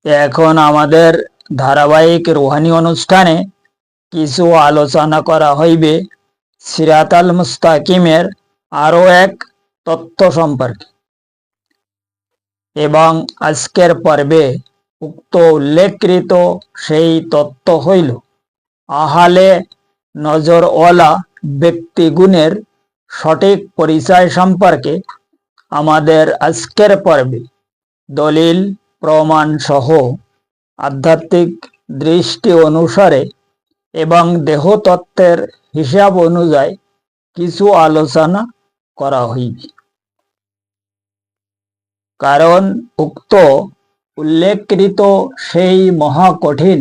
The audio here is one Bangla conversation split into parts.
এখন আমাদের ধারাবাহিক রুহানি অনুষ্ঠানে কিছু আলোচনা করা হইবে সিরাতাল মুস্তাকিমের আরো এক তথ্য সম্পর্কে। এবং আজকের পর্বে উক্ত উল্লেখকৃত সেই তথ্য হইল আহালে নজরওয়ালা ব্যক্তিগুণের সঠিক পরিচয় সম্পর্কে আমাদের আজকের পর্বে দলিল প্রমাণ সহ আধ্যাত্মিক দৃষ্টি অনুসারে এবং দেহতত্ত্বের হিসাব অনুযায়ী কিছু আলোচনা করা হইবে। কারণ উক্ত উল্লেখকৃত সেই মহাকঠিন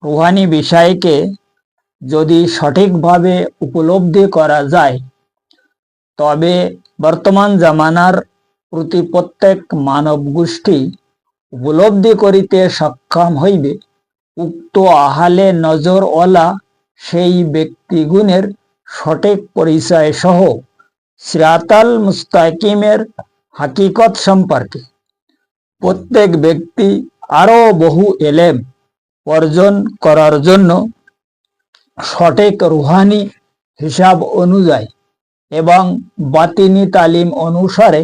রুহানি বিষয়কে যদি সঠিকভাবে উপলব্ধি করা যায়, তবে বর্তমান জামানার প্রতি প্রত্যেক মানব গোষ্ঠী উপলব্ধি করিতে সক্ষম হইবে উক্ত আহালে নজরওয়ালা সেই ব্যক্তিগুণের সঠিক পরিচয় সহ সিরাতাল মুস্তাকিমের হাকিকত সম্পর্কে। প্রত্যেক ব্যক্তি আরো বহু এলেম অর্জন করার জন্য সঠিক রুহানি হিসাব অনুযায়ী এবং বাতিনি তালিম অনুসারে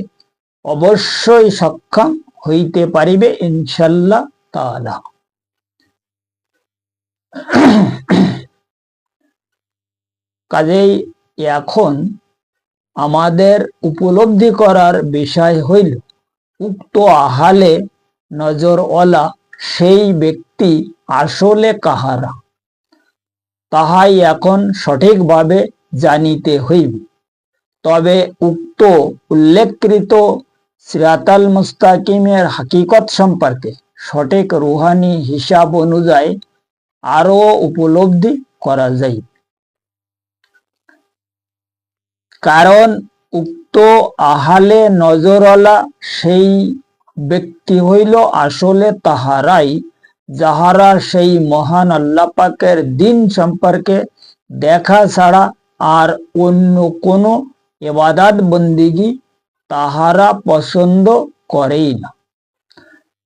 অবশ্যই সক্ষম হইতে পারিবে ইনশাল্লাহ তাআলা। কাজেই এখন আমাদের উপলব্ধি করার বিষয় হইল উক্ত আহালে নজরওয়ালা সেই ব্যক্তি আসলে কাহারা, তাহাই এখন সঠিকভাবে জানিতে হইবে। তবে উক্ত উল্লেখকৃত সিরাতাল মুস্তাকিমের হাকিকত সম্পর্কে সঠিক রুহানি হিসাব অনুযায়ী আরো উপলব্ধি করা যায়। কারণ উক্ত আহালে নজরওয়ালা সেই ব্যক্তি হইল আসলে তাহারাই যাহারা সেই মহান আল্লাহ পাকের দিন সম্পর্কে দেখা ছাড়া আর অন্য কোনো ইবাদত বন্দিগি তাহারা পছন্দ করেই না।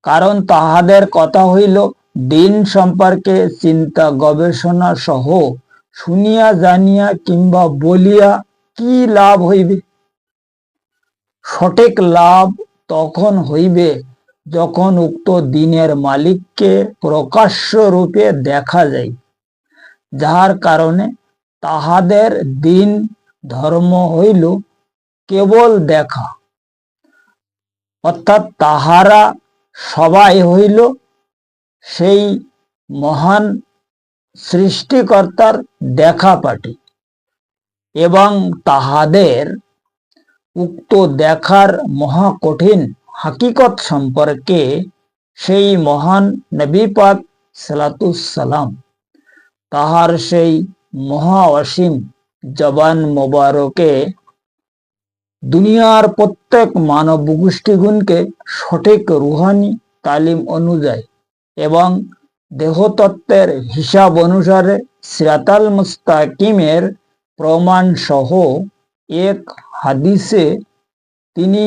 কারণ তাহাদের কথা হইল দিন সম্পর্কে চিন্তা গবেষণা সহ শুনিয়া জানিয়া কিংবা বলিয়া কি লাভ হইবে? সঠিক লাভ তখন হইবে যখন উক্ত দিনের মালিককে প্রকাশ্য রূপে দেখা যায়, যাহার কারণে তাহাদের দিন ধর্ম হইল কেবল দেখা, অর্থাৎ তাহারা সবাই হইল সেই মহান সৃষ্টিকর্তার দেখা পাটি এবং তাহাদের উক্ত দেখার মহা কঠিন হাকিকত সম্পর্কে সেই মহান নবী পাক সালাতুসালাম তাহার সেই মহা অসীম জবান মোবারকে দুনিয়ার প্রত্যেক মানব গোষ্ঠীগুণকে সঠিক রুহানি তালিম অনুযায়ী এবং দেহতত্ত্বের হিসাব অনুসারে সিরাতাল মুস্তাকিমের প্রমাণ সহ এক হাদিসে তিনি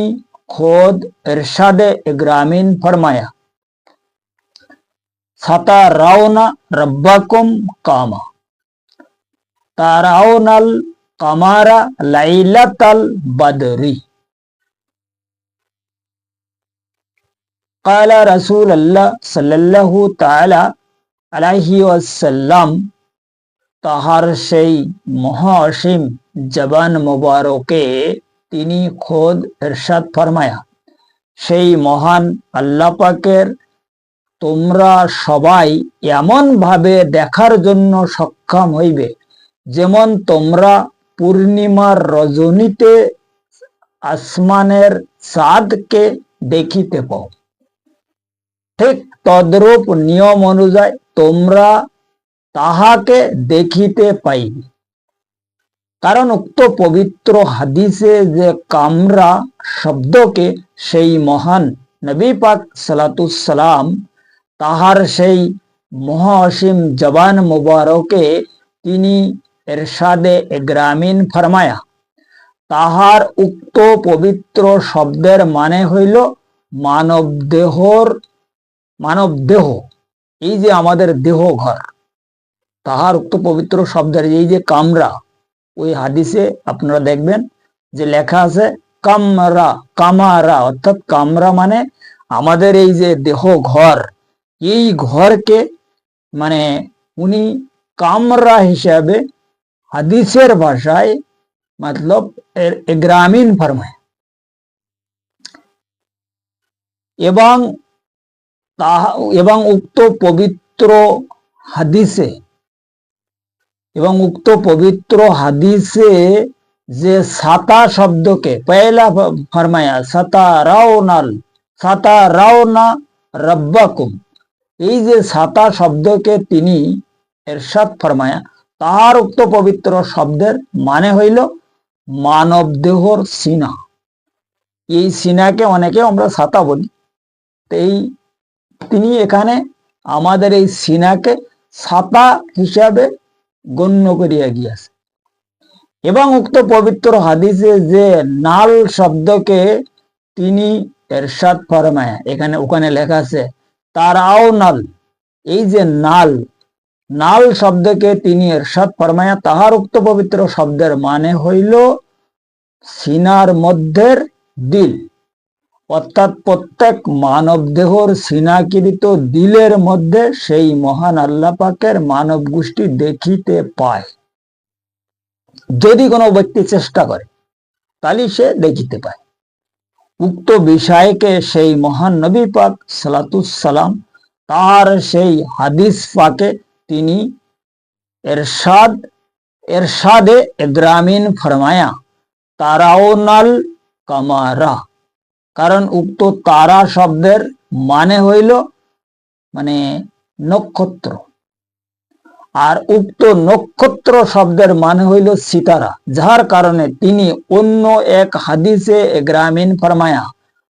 খোদ ইরশাদে গ্রামীণ ফরমায়া, সাতারাউনা রব্বাকুম কামা তারাউনাল কামারা লাইলাতাল বদরি। قال رسول الله صلى الله تعالى عليه وسلم তাহার সেই মহা অসীম জবান মোবারকে তিনি খোদ ইরশাদ ফরমায়া, সেই মহান আল্লাহ পাকের তোমরা সবাই এমন ভাবে দেখার জন্য সক্ষম হইবে যেমন তোমরা পূর্ণিমার রজনীতে আসমানের চাঁদকে দেখিতে পাও, ঠিক তদ্রূপ নিয়ম অনুযায়ী তোমরা তাহাকে দেখিতে পাইবে। কারণ উক্ত পবিত্র হাদিসে যে কামরা শব্দকে সেই মহান নবী পাক সালাতুসালাম তাহার সেই মহা অসীম জবান মুবারকে তিনি ইরশাদে গ্রামীণ ফরমায়া, তাহার উক্ত পবিত্র শব্দের মানে হইল মানব দেহর মানব দেহ, এই যে আমাদের দেহ ঘর, তাহার উক্ত পবিত্র শব্দের এই যে কামরা, ওই হাদিসে আপনারা দেখবেন যে লেখা আছে কামরা, কামারা, অর্থাৎ কামরা মানে আমাদের এই যে দেহ ঘর, এই ঘরকে মানে উনি কামরা হিসাবে হাদিসের ভাষায় মতলব গ্রামীণ ফরমায়। এবং এবং উক্ত পবিত্র হাদিসে যে সাতা শব্দকে পয়লা ফরমায়া, সাতা রাওনা রব্বাকুম, এই যে সাতা শব্দকে তিনি এরশাদ ফরমায়া, তাহার উক্ত পবিত্র শব্দের মানে হইল মানব দেহর সিনা। এই সিনাকে অনেকে আমরা ছাতা বলি। এই তিনি এখানে আমাদের এই সিনাকে ছাতা হিসাবে গণ্য করিয়া গিয়াছে। এবং উক্ত পবিত্র হাদিসে যে নাল শব্দকে তিনি এরশাদ ফরমায়া, ওখানে লেখা আছে তারাও নাল, এই যে নাল শব্দকে তিনি এরশাদ ফরমায়া, তাহার উক্ত পবিত্র শব্দের মানে হইল সিনার মধ্যের দিল, অর্থাৎ প্রত্যেক মানব দেহর সিনাকৃত দিলের মধ্যে সেই মহান আল্লাহ পাকের মানব গোষ্ঠী দেখিতে পায়। যদি কোনো ব্যক্তি চেষ্টা করে তাহলে সে দেখিতে পায়। উক্ত বিষয়কে সেই মহান নবী পাক সালাতুসালাম তার সেই হাদিস পাকে তিনি এরশাদে গ্রামীণ ফরমায়া তারাও নাল কামারা। কারণ উক্ত তারা শব্দের মানে হইল মানে নক্ষত্র, আর উক্ত নক্ষত্র শব্দের মানে হইল সিতারা, যার কারণে তিনি অন্য এক হাদিসে গ্রামীণ ফরমায়া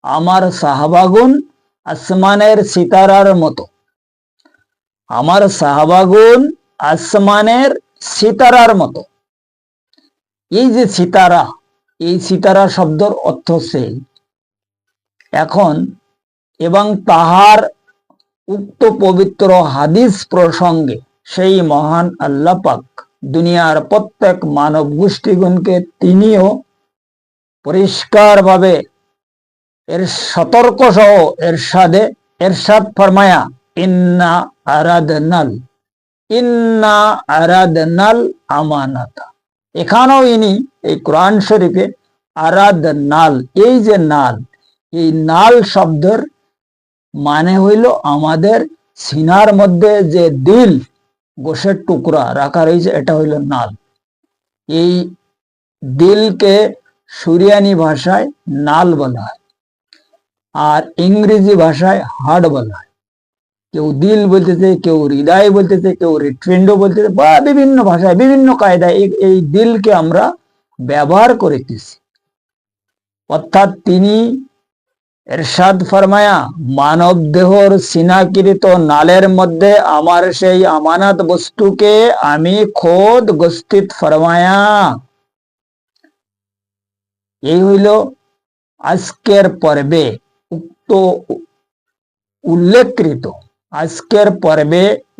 আমার সাহাবাগুন আসমানের সিতারার মতো, আমার সাহাবাগুন আসমানের সিতারার মতো। এই যে সিতারা, এই সিতারা শব্দের অর্থ সেই। এখন এবং তাহার উক্ত পবিত্র হাদিস প্রসঙ্গে সেই মহান আল্লাহ পাক দুনিয়ার প্রত্যেক মানব গোষ্ঠীগণকে তিনিও পরিষ্কারভাবে এর সতর্ক সহ এরশাদ ফরমায়া ইন্না আরাদনাল আমানাতা। এখানেও ইনি এই কোরআন শরীফে আরাদনাল, এই যে নাল, এই নাল শব্দের মানে হইল আমাদের সিনার মধ্যে যে দিল, গোশের টুকরা রাখা রয়েছে, এটা হইল নাল। এই দিলকে সুরিয়ানি ভাষায় নাল বলা হয়, আর ইংরেজি ভাষায় হার্ট বলা হয়। কেউ দিল বলতেছে, কেউ হৃদয় বলতেছে, কেউ হৃৎপিণ্ড বলতেছে, বা বিভিন্ন ভাষায় বিভিন্ন কায়দায় এই দিলকে আমরা ব্যবহার করিতেছি। অর্থাৎ তিনি এরশাদ ফরমায়া মানব দেহর সিনাকৃত নালের মধ্যে আমার সেই আমানত বস্তুকে আমি খোদ গস্তিত ফরমায়া। এই হইল আজকের পর্বে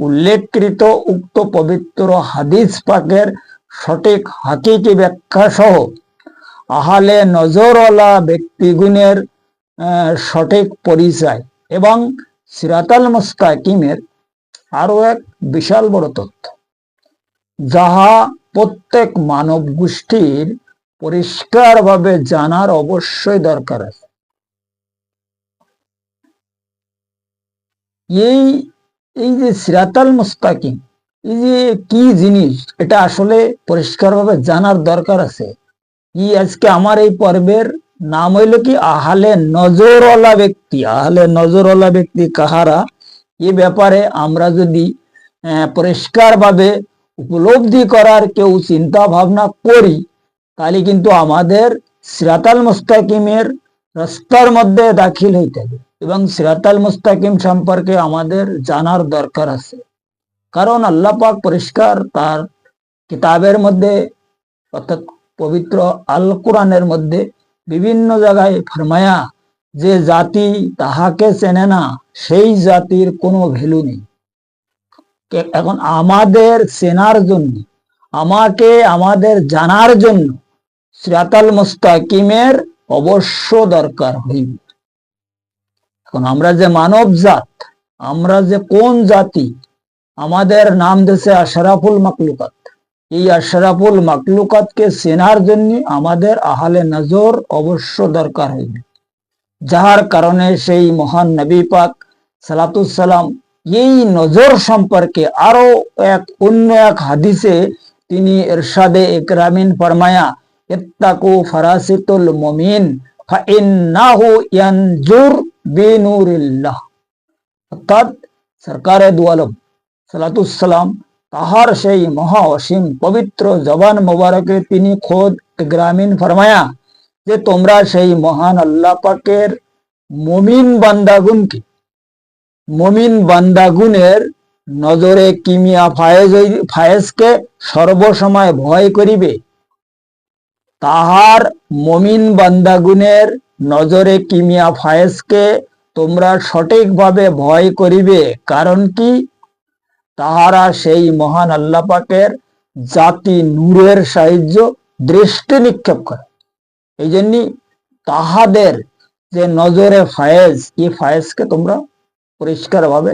উল্লেখকৃত উক্ত পবিত্র হাদিস পাকের সঠিক হাকিকি ব্যাখ্যা সহ আহলে নজরওয়ালা ব্যক্তিগুণের সঠিক পরিচয় এবং সিরাতাল মুস্তাকিমের আরো এক বিশাল বড় তথ্য, যাহা প্রত্যেক মানব গোষ্ঠীর পরিষ্কারভাবে জানার অবশ্যই দরকার আছে। এই যে সিরাতাল মুস্তাকিম, এই যে কি জিনিস, এটা আসলে পরিষ্কারভাবে জানার দরকার আছে। আজকে আমার এই পর্বের নাম হইল কি আহলে নজরওয়ালা ব্যক্তি। আহলে নজরওয়ালা ব্যক্তি কাহারা, এ ব্যাপারে আমরা যদি পরিষ্কারভাবে উপলব্ধি করার কেউ চিন্তা ভাবনা করি, তাহলে কিন্তু আমাদের সিরাতাল মুস্তাকিমের রাস্তার মধ্যে দাখিল হইতে হবে এবং সিরাতাল মুস্তাকিম সম্পর্কে আমাদের জানার দরকার আছে। কারণ আল্লাহ পাক পরিষ্কার তার কিতাবের মধ্যে, অর্থাৎ পবিত্র আল কোরআনের মধ্যে বিভিন্ন জায়গায় ফরমায়া যে জাতি তাহাকে চেনে না সেই জাতির কোনো ভ্যালু নেই। এখন আমাদের চেনার জন্য, আমাদের জানার জন্য সিরাতাল মুস্তাকিমের অবশ্য দরকার হইবে। এখন আমরা যে মানব জাত, আমরা যে কোন জাতি, আমাদের নাম দেশে আশরাফুল মাকলুকাত। এই আশরাফুল মাকলুকাতকে চেনার জন্য আমাদের আহলে নজর অবশ্য দরকার হইবে, যার কারণে সেই মহান নবী পাক সালাতুসালাম এই নজর সম্পর্কে আরো অন্য এক হাদিসে তিনি ইরশাদে ইকরামিন ফরমায়া, ইত্তাকু ফারাসিতুল মুমিন ফাইন্নাহু ইয়ানজুর বিনুরিল্লাহ। অর্থাৎ সরকারে দু আলম সালাতুসালাম তাহার সেই মহা অসীম পবিত্র জবান মোবারকে তিনি খোদ ইকরামিন ফরমায়া যে তোমরা সেই মহান আল্লাহ পাকের মুমিন বান্দাগুনের নজরে কিমিয়া ফায়েজকে সর্বসময় ভয় করিবে। তাহার মুমিন বান্দাগুনের নজরে কিমিয়া ফায়েজকে তোমরা সঠিকভাবে ভয় করিবে। কারণ কি? তাহারা সেই মহান আল্লাহ পাকের জাতি নূরের সাহায্য দৃষ্টি নিক্ষেপ করে। এই জন্য তাহাদের যে নজরে ফায়েজ, এই ফায়েজকে তোমরা পরিষ্কার ভাবে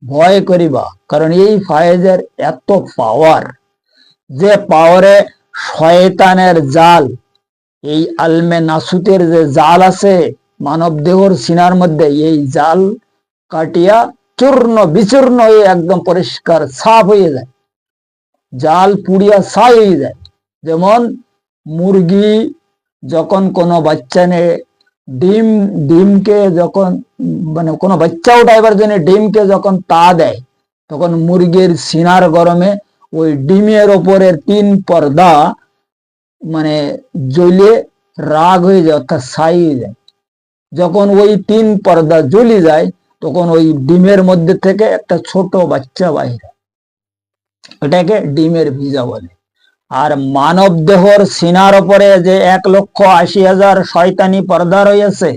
ভয় করিবা। কারণ এই ফায়েজের এত পাওয়ার, যে পাওয়ারে শয়তানের জাল, এই আলমে নাসুতের যে জাল আছে মানব দেহর সিনার মধ্যে, এই জাল কাটিয়া চূর্ণ বিচূর্ণ হয়ে একদম পরিষ্কার সাফ হয়ে যায়, জাল পুড়িয়া ছাই হয়ে যায়। যেমন মুরগি যখন কোনো বাচ্চা নেয়, ডিমকে যখন মানে কোনো বাচ্চা উঠাইবার জন্য ডিমকে যখন তা দেয়, তখন মুরগির সিনার গরমে ওই ডিমের ওপরের 3 পর্দা মানে জ্বলে রাগ হয়ে যায়, অর্থাৎ ছাই হয়ে যায়। যখন ওই 3 পর্দা জ্বলে যায়, তখন ওই ডিমের মধ্যে থেকে একটা ছোট বাচ্চা বাহির, এটাকে ডিমের ভিজা বলে। আর মানব দেহর সিনার উপরে যে 1,80,000 শয়তানি পর্দা রয়েছে,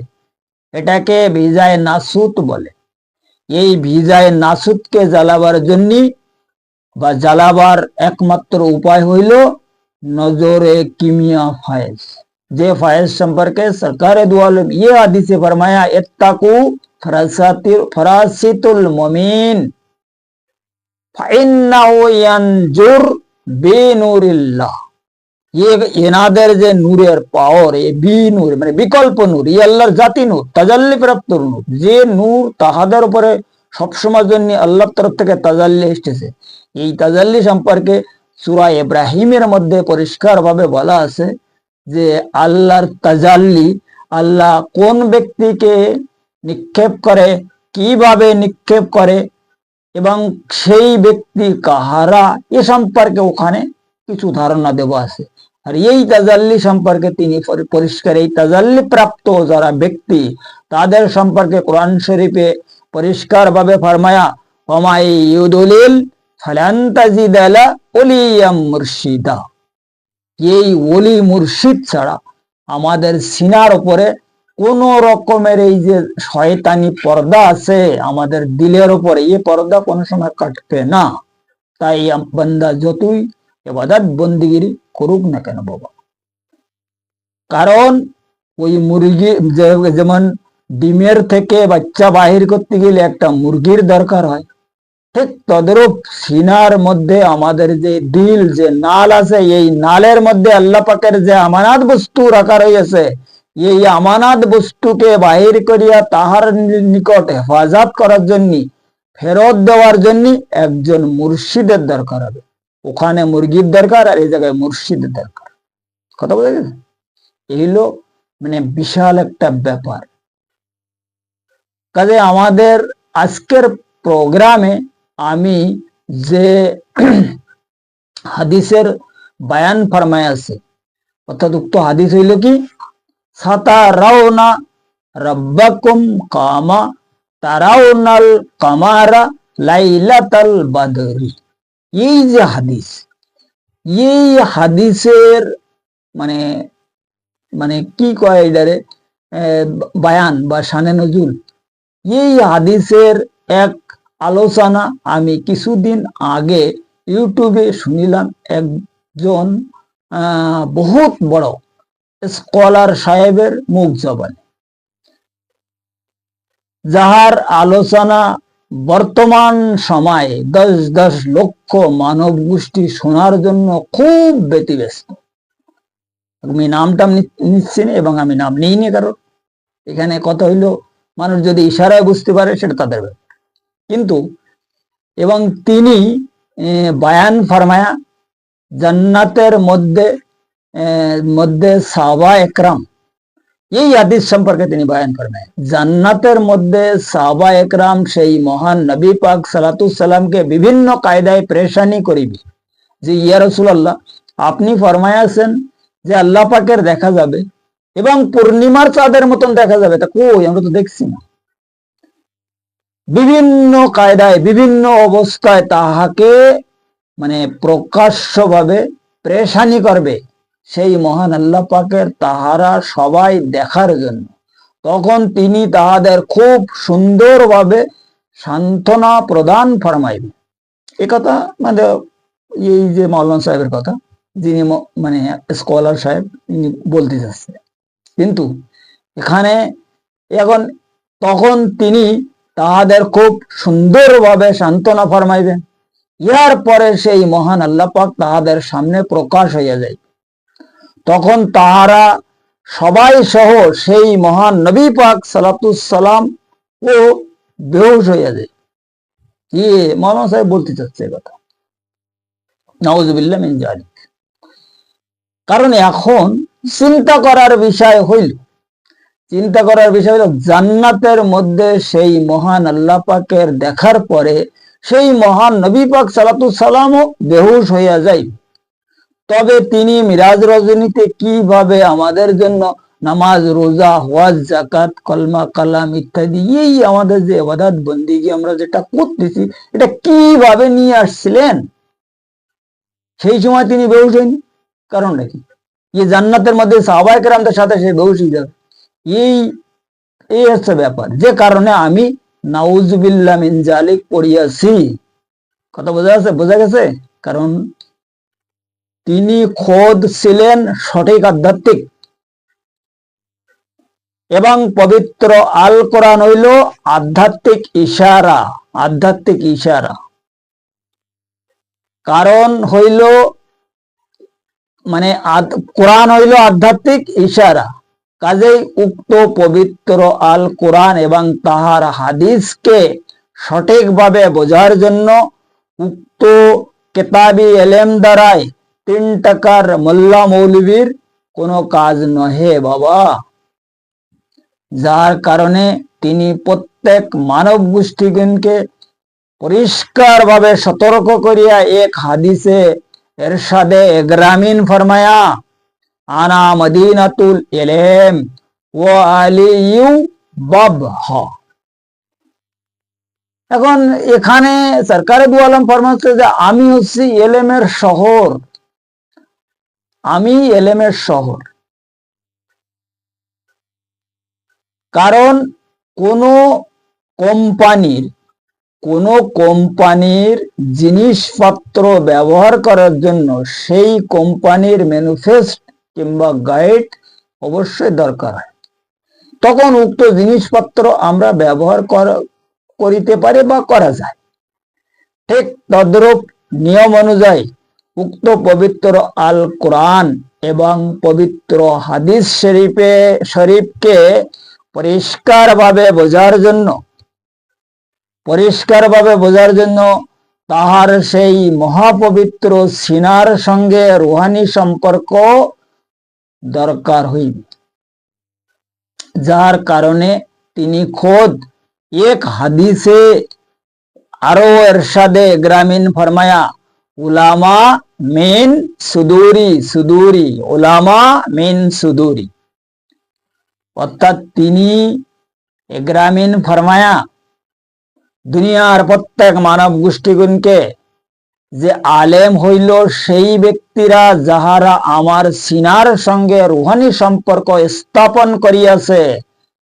এটাকে ভিজায় নাসুত বলে। এই ভিজায় নাসুতকে জ্বালাবার জন্য বা জ্বালাবার একমাত্র উপায় হইল নজরে কিমিয়া ফায়েজ। যে ফায়েজ সম্পর্কে সরকারে দু আলম হাদিসে ফরমায়া, ইত্তাকু ফারাসিতুল মুমিন ফাইন্নাহু ইয়ানজুর বিনুরিল্লাহ। এনাদের যে নূরের পাওয়ার, এ নূর মানে বিকল্প নূর, ই আল্লাহর জাতি নূর, তাজাল্লি প্রাপ্ত নূর, যে নূর তাহাদের উপরে সবসময় জন্য আল্লাহর তরফ থেকে তাজাল্লি এসেছে। এই তাজাল্লি সম্পর্কে সূরা ইব্রাহিমের মধ্যে পরিষ্কার ভাবে বলা আছে যে আল্লাহর তাজাল্লি, আল্লাহ কোন ব্যক্তিকে নিক্ষেপ করে, কিভাবে নিক্ষেপ করে এবং সেই ব্যক্তি কাহারা, এ সম্পর্কে ওখানে কিছু ধারণা দেওয়া আছে। আর এই তাজাল্লি সম্পর্কে তিনি পরিষ্কার, এই তাজাল্লি প্রাপ্ত যারা ব্যক্তি তাদের সম্পর্কে কোরআন শরীফে পরিষ্কার ভাবে ফরমায়া, ওমাই ইউদুলিল ফালান তাজিদ লা ওলিয়াম মুরশিদা। এই ওলি মুর্শিদ ছাড়া আমাদের সিনার উপরে কোন রকমের এই যে শয়তানি পর্দা আছে আমাদের দিলের উপরে, এই পর্দা কোন সময় কাটবে না। তাই বান্দা যতই ইবাদত বন্দিগিরি করুক না কেন বাবা, কারণ ওই মুরগি যেমন ডিমের থেকে বাচ্চা বাহির করতে গেলে একটা মুরগির দরকার হয়, ঠিক তদ্রূপ সিনার মধ্যে আমাদের যে দিল, যে নাল আছে, এই নালের মধ্যে আল্লাহ পাকের যে আমানত বস্তু রাখা রয়েছে, এই আমানত বস্তুকে বাহির করিয়া তাহার নিকট হেফাজত করার জন্য, ফেরত দেওয়ার জন্য একজন মুর্শিদের দরকার হবে। ওখানে মুরগির দরকার, আর এই জায়গায় মুর্শিদের দরকার। কথা বোঝা গেছে? এই হলো মানে বিশাল একটা ব্যাপার। কাজে আমাদের আজকের প্রোগ্রামে আমি যে হাদিসের বায়ান ফরমায় আছে, অর্থাৎ উক্ত হাদিস হইল কি, সাতারাউনা রাব্বাকুম কামা তারাউনাল কামারা লাইলাতাল বাদরি। এই যে হাদিস, এই হাদিসের মানে মানে কি কয় এটারে, বায়ান বা শানে নজুল, এই হাদিসের এক আলোচনা আমি কিছুদিন আগে ইউটিউবে শুনিলাম একজন বহুত বড় স্কলার সাহেবের মুখ জবানে, যাহার আলোচনা বর্তমান সময়ে 10 লক্ষ মানব গোষ্ঠী শোনার জন্য খুব ব্যতিব্যস্ত। আমি নামটা নিচ্ছি না এবং আমি নাম নিইনি, কারণ এখানে কথা হইল মানুষ যদি ইশারায় বুঝতে পারে সেটা তাদের ব্যাপার। কিন্তু এবং তিনি বায়ান ফরমায়া জান্নাতের মধ্যে সাহাবা একরাম, এই হাদিস সম্পর্কে তিনি বয়ান ফরমায়, জান্নাতের মধ্যে সাহাবা একরাম সেই মহান নবী পাক সাল্লাল্লাহু সাল্লামকে বিভিন্ন কায়দায় পেরেশানি করিবে যে ইয়া রাসূলুল্লাহ, আপনি ফরমায়াছেন যে আল্লাহ পাকের দেখা যাবে এবং পূর্ণিমার চাঁদের মতন দেখা যাবে, তা কই আমরা তো দেখছি না। বিভিন্ন কায়দায় বিভিন্ন অবস্থায় তাহাকে মানে প্রকাশ্যভাবে পেরেশানি করবে সেই মহান আল্লাহ পাকের তাহারা সবাই দেখার জন্য। তখন তিনি তাহাদের খুব সুন্দরভাবে সান্ত্বনা প্রদান ফরমাইবে। এ কথা মানে এই যে মাওলানা সাহেবের কথা, যিনি মানে স্কলার সাহেব, তিনি বলতে চাচ্ছে। কিন্তু এখানে এখন তখন তিনি তাহাদের খুব সুন্দরভাবে সান্ত্বনা ফরমাইবেন। ইয়ার পরে সেই মহান আল্লাহ পাক তাহাদের সামনে প্রকাশ হইয়া যায়। তখন তাহারা সবাই সহ সেই মহান নবী পাক সাল্লাল্লাহু সাল্লাম ও বেহুশ হইয়া যায়। কি মাওলানা সাহেব বলতে চাচ্ছে কথা, নাউজুবিল্লাহ মিন যালিক। কারণ এখন চিন্তা করার বিষয় হইল জান্নাতের মধ্যে সেই মহান আল্লাহ পাকের দেখার পরে সেই মহান নবী পাক সাল্লাল্লাহু সাল্লামও বেহুশ হইয়া যায়। তবে তিনি মিরাজ রজনীতে কিভাবে আমাদের জন্য নামাজ, রোজা, হজ, যাকাত, কলমা, কালাম ইত্যাদি এই আমাদের যে ইবাদত বন্দেগী আমরা যেটা করতেছি এটা কিভাবে নিয়ে আসছিলেন, সেই সময় তিনি বেহুশ হয়নি। কারণটা কি? এই জান্নাতের মধ্যে সাহাবায়ে কেরামদের সাথে সে বেহুশ হয়ে যাবে, এই হচ্ছে ব্যাপার। যে কারণে আমি নাউজুবিল্লাহ মিন যালিক পড়িয়াছি। কথা বোঝা গেছে? কারণ তিনি খোদ ছিলেন সঠিক আধ্যাত্মিক, এবং পবিত্র আল কোরআন হইল আধ্যাত্মিক ইশারা। কারণ হইল মানে কোরআন হইল আধ্যাত্মিক ইশারা। কাজেই উক্ত পবিত্র আল কোরআন এবং তাহার হাদিসকে সঠিকভাবে বোঝার জন্য উক্ত কেতাবি এলেম দ্বারাই 3 টাকার মোল্লা মৌলবীর কোনো কাজ নহে বাবা। যার কারণে তিনি প্রত্যেক মানব গোষ্ঠীগণকে পরিষ্কারভাবে সতর্ক করিয়া এক হাদিসে এরশাদে গ্রামীণ ফরমায়া, আনা মদিনাতুল ইলম ওয়া আলিয়ু বাবহ। এখন এখানে সরকারে দু আলম ফরমাচ্ছে যে আমি হচ্ছি এলেমের শহর। কারণ কোন কোম্পানির জিনিসপত্র ব্যবহার করার জন্য সেই কোম্পানির ম্যানিফেস্ট কিংবা গাইড অবশ্যই দরকার হয়। তখন উক্ত জিনিসপত্র আমরা ব্যবহার করিতে পারি বা করা যায়। ঠিক তদ্রূপ নিয়ম অনুযায়ী উক্ত পবিত্র আল কোরআন এবং পবিত্র হাদিস শরীফকে পরিষ্কারভাবে বোঝার জন্য তাহার সেই মহাপবিত্র সিনার সঙ্গে রুহানি সম্পর্ক দরকার হইবে। যার কারণে তিনি খোদ এক হাদিসে আরো এরশাদে গ্রামীণ ফরমায়া, উলামা মিন সুদুরি, উলামা মিন সুদুরি। অর্থাৎ তিনি গ্রামীণ ফরমায়া দুনিয়ার প্রত্যেক মানব গোষ্ঠীগণকে যে আলেম হইল সেই ব্যক্তিরা যাহারা আমার সিনার সঙ্গে রুহানি সম্পর্ক স্থাপন করিয়াছে,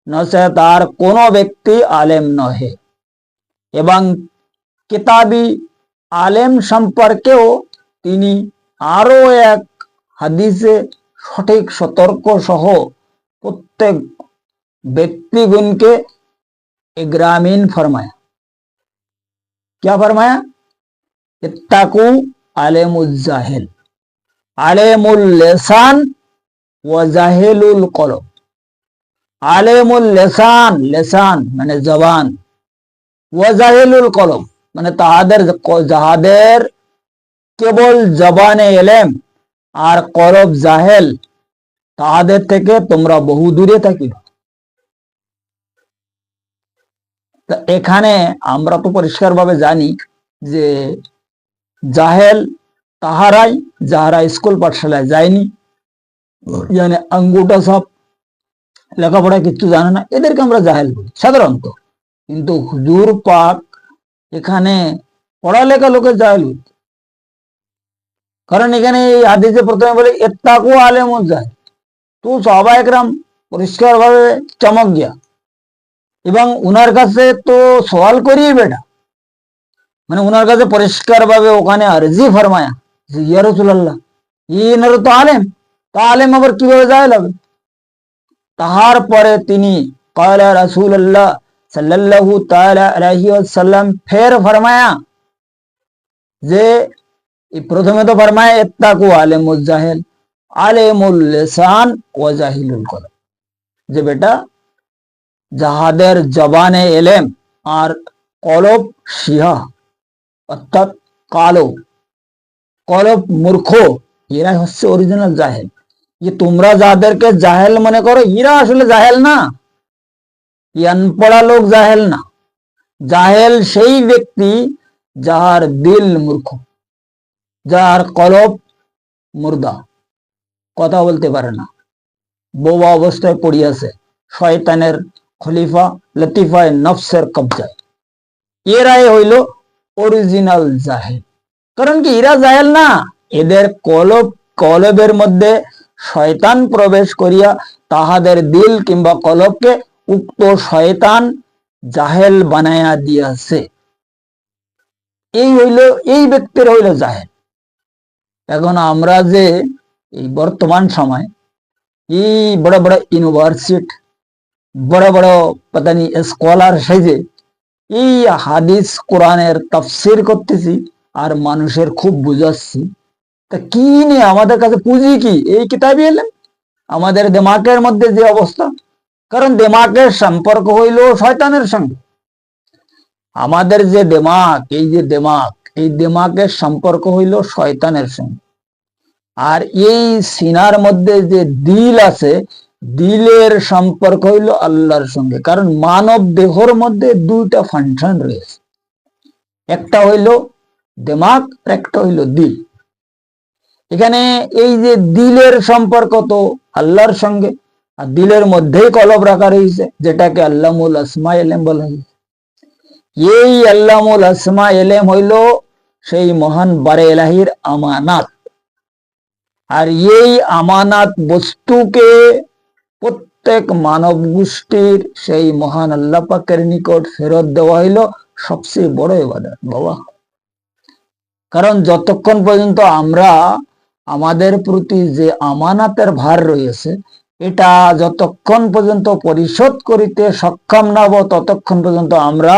নচেত তার কোন ব্যক্তি আলেম নহে। এবং কিতাবি আলেম সম্পর্কেও তিনি আরো এক হাদিসে সঠিক সতর্ক সহ প্রত্যেক ব্যক্তিগুণকে ग्रामीण फरमाया। क्या फरमाया? इत्ताकू आलेमुल आलेमुल लिसान व जाहिलुल कल्ब। आलेमुल लिसान, लिसान माने जबान, व जाहिलुल कल्ब माने যাহাদের কেবল জবানে এলেম আর কলব জাহেল, তাহাদের থেকে তোমরা বহু দূরে থাকিবে। এখানে আমরা তো পরিষ্কারভাবে জানি যে জাহেল তাহারাই যাহারা স্কুল পাঠশালায় যায়নি, মানে আঙ্গুটা সব লেখাপড়া কিছু জানে না, এদেরকে আমরা জাহেল বলি সাধারণত। কিন্তু হুজুর পাক এখানে পড়ালেখা লোকের জাহেল বলি, কারণ এখানে এই হাদিসে প্রথমে বলে ইত্তাকু আলেমুল জাহেল, তো সাহাবা একরাম পরিষ্কারভাবে চমক গিয়া এবং উনার কাছে তো সওয়াল করি বেটা, মানে উনার কাছে পরিষ্কারভাবে ওখানে আরজি ফরমায়া যে ইয়া রাসূলুল্লাহ, ইনারা তো আলেম, তা আলেম আবার কিভাবে জাহেল হবে? তাহার পরে তিনি ক্বালা রাসূলুল্লাহ সাল্লাল্লাহু তাআলা আলাইহি ওয়াসাল্লাম ফের ফরমায়া যে প্রথমে তো ফরমায়া ইত্তাকু আলেমুল জাহেল, আলেমুল লিসান ওয়া জাহিলুল কলব, যে বেটা যাহাদের জবানে এলেম আর কলব শিহা অর্থাৎ কালো, কলব মূর্খ, এরা হচ্ছে অরিজিনাল জাহেল। যে তোমরা যাদেরকে জাহেল মনে করো এরা আসলে জাহেল না, আনপড়া লোক জাহেল না। জাহেল সেই ব্যক্তি যাহার দিল মূর্খ, যার কলব মুর্দা, কথা বলতে পারে না, বোবা অবস্থায় পড়িয়াছে শয়তানের খলিফা লতিফায় নফসের কবজায়, এরাই হইল অরিজিনাল জাহেল। কারণ কি এরা জাহেল না, এদের কলবের মধ্যে শয়তান প্রবেশ করিয়া তাহাদের দিল কিংবা কলবকে উক্ত শয়তান জাহেল বানায়া দিয়াছে, এই ব্যক্তির হইল জাহেল। এখন আমরা যে এই বর্তমান সময় এই বড় বড় ইউনিভার্সিটি, বড় বড় পতানি স্কলার সেজে এই হাদিস কোরআনের তাফসির করতেছি আর মানুষের খুব বুঝাচ্ছি, তা কি নিয়ে আমাদের কাছে পুঁজি কি? এই কিতাবই এলেন আমাদের দিমাগের মধ্যে যে অবস্থা, কারণ দিমাগের সম্পর্ক হইল শয়তানের সঙ্গে। আমাদের যে দিমাগ, এই দিমাগের সম্পর্ক হইল শয়তানের সঙ্গে। আর এই সিনার মধ্যে যে দিল আছে, দিলের সম্পর্ক হইল আল্লাহর সঙ্গে। কারণ মানব দেহর মধ্যে দুইটা ফাংশন রয়েছে, একটা হইল দিমাগ, একটা হইল দিল। এখানে এই যে দিলের সম্পর্ক তো আল্লাহর সঙ্গে, আর দিলের মধ্যেই কলব রাখা রয়েছে, যেটাকে আল্লামুল আসমা এলেম বলা হয়েছে। এই আল্লামুল আসমা এলেম হইল সেই মহান বারে এলাহির আমানাত। আর এই আমানাত বস্তুকে প্রত্যেক মানব গোষ্ঠীর সেই মহান আল্লাহ পাকের নিকট ফেরত দেওয়া হইল সবচেয়ে বড় ইবাদত বাবা। কারণ যতক্ষণ পর্যন্ত আমরা আমাদের প্রতি যে আমানাতের ভার রয়েছে, এটা যতক্ষণ পর্যন্ত পরিশোধ করিতে সক্ষম না হব, ততক্ষণ পর্যন্ত আমরা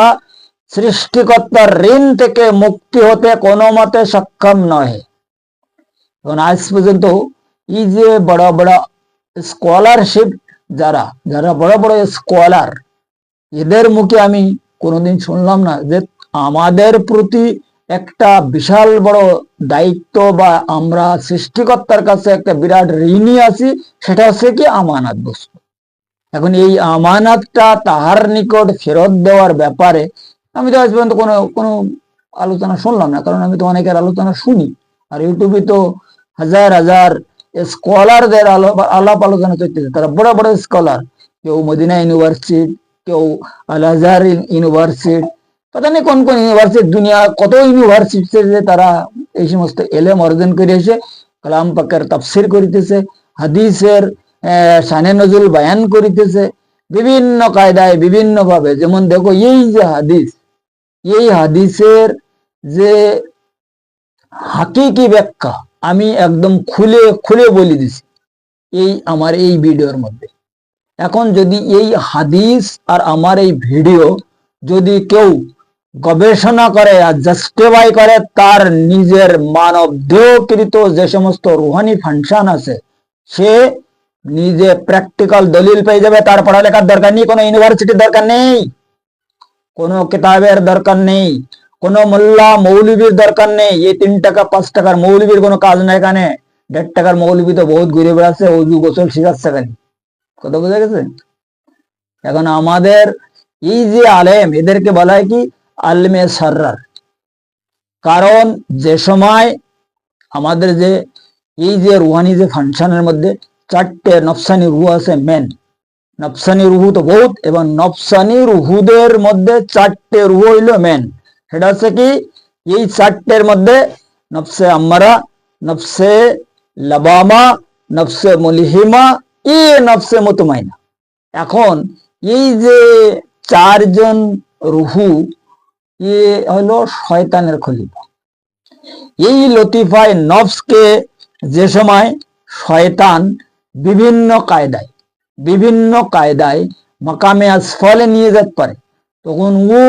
সৃষ্টিকর্তার ঋণ থেকে মুক্তি হতে কোনো মতে সক্ষম নয়। এখন আজ পর্যন্ত এই যে বড় বড় স্কলারশিপ, যারা যারা বড় বড় স্কলার, এদের মুখে আমি কোনোদিন শুনলাম না যে আমাদের প্রতি একটা বিশাল বড় দায়িত্ব বা আমরা সৃষ্টিকর্তার কাছে একটা বিরাট ঋণী আছি, সেটা হচ্ছে কি আমানত বস্তু। এখন এই আমানতটা তাহার নিকট ফেরত দেওয়ার ব্যাপারে আমি তো আজ পর্যন্ত কোনো আলোচনা শুনলাম না, কারণ আমি তো অনেকের আলোচনা শুনি, আর ইউটিউবে তো হাজার হাজার স্কলারদের আলাপ আলোচনা চলতেছে। তারা বড় বড় স্কলার, কেউ মদিনা ইউনিভার্সিটি, কেউ আল আজহার ইউনিভার্সিটি, पता नहीं कौन कौन यूनिवर्सिटी दुनिया कत यूनिवर्सिटी যে তারা এই সমস্ত এলেম অর্জন করে এসে কালাম পাকের তাফসীর করিতেছে, হাদিসের শানে নজুল বয়ান করিতেছে বিভিন্ন কায়দায় বিভিন্ন ভাবে। যেমন দেখো এই যে হাদিস, এই হাদিসের যে হাকিকি ব্যাখ্যা আমি একদম খুলে খুলে বলে দিছি এই আমার এই ভিডিওর মধ্যে। এখন যদি এই হাদিস আর আমার এই ভিডিও যদি কেউ গবেষণা করে আর জাস্টিফাই করে তার নিজের মানব দেহকৃত যে সমস্ত রুহানি ফাংশন আছে, সে নিজে প্র্যাকটিক্যাল দলিল পেয়ে যাবে। তার পড়ালেখার দরকার নেই, কোনো ইউনিভার্সিটির দরকার নেই, কোনো কিতাবের দরকার নেই, কোনো মোল্লা মৌলবীর দরকার নেই। এই 3 টাকা 5 টাকার মৌলবীর কোনো কাজ নাই এখানে। 1.5 টাকার মৌলবী তো বহুত ঘুরে বেড়াচ্ছে, অজু গোসল শিখাচ্ছে কেন, কথা বোঝা গেছে? এখন আমাদের এই যে আলেম, এদেরকে বলা হয় কি আলেমে সাররার। কারণ যে সময় আমাদের যে এই যে রুহানি যে ফাংশনের মধ্যে 4টে নফসানি রুহ আছে, মেন নফসানি রুহু তো বহুত, এবং নফসানি রুহুদের মধ্যে 4টে রুহ হইল মেন। সেটা হচ্ছে কি এই 4টের মধ্যে নফসে আম্মারা, নফসে লাবামা, নফসে মুলহিমা, নফসে মুতমাইনা। এখন এই যে 4জন রুহু হলো শয়তানের খলিফা। এই লতিফায় নফসকে যে সময় শয়তান বিভিন্ন কায়দায় মাকামে আসফলে নিয়ে যেতে পারে, তখন ও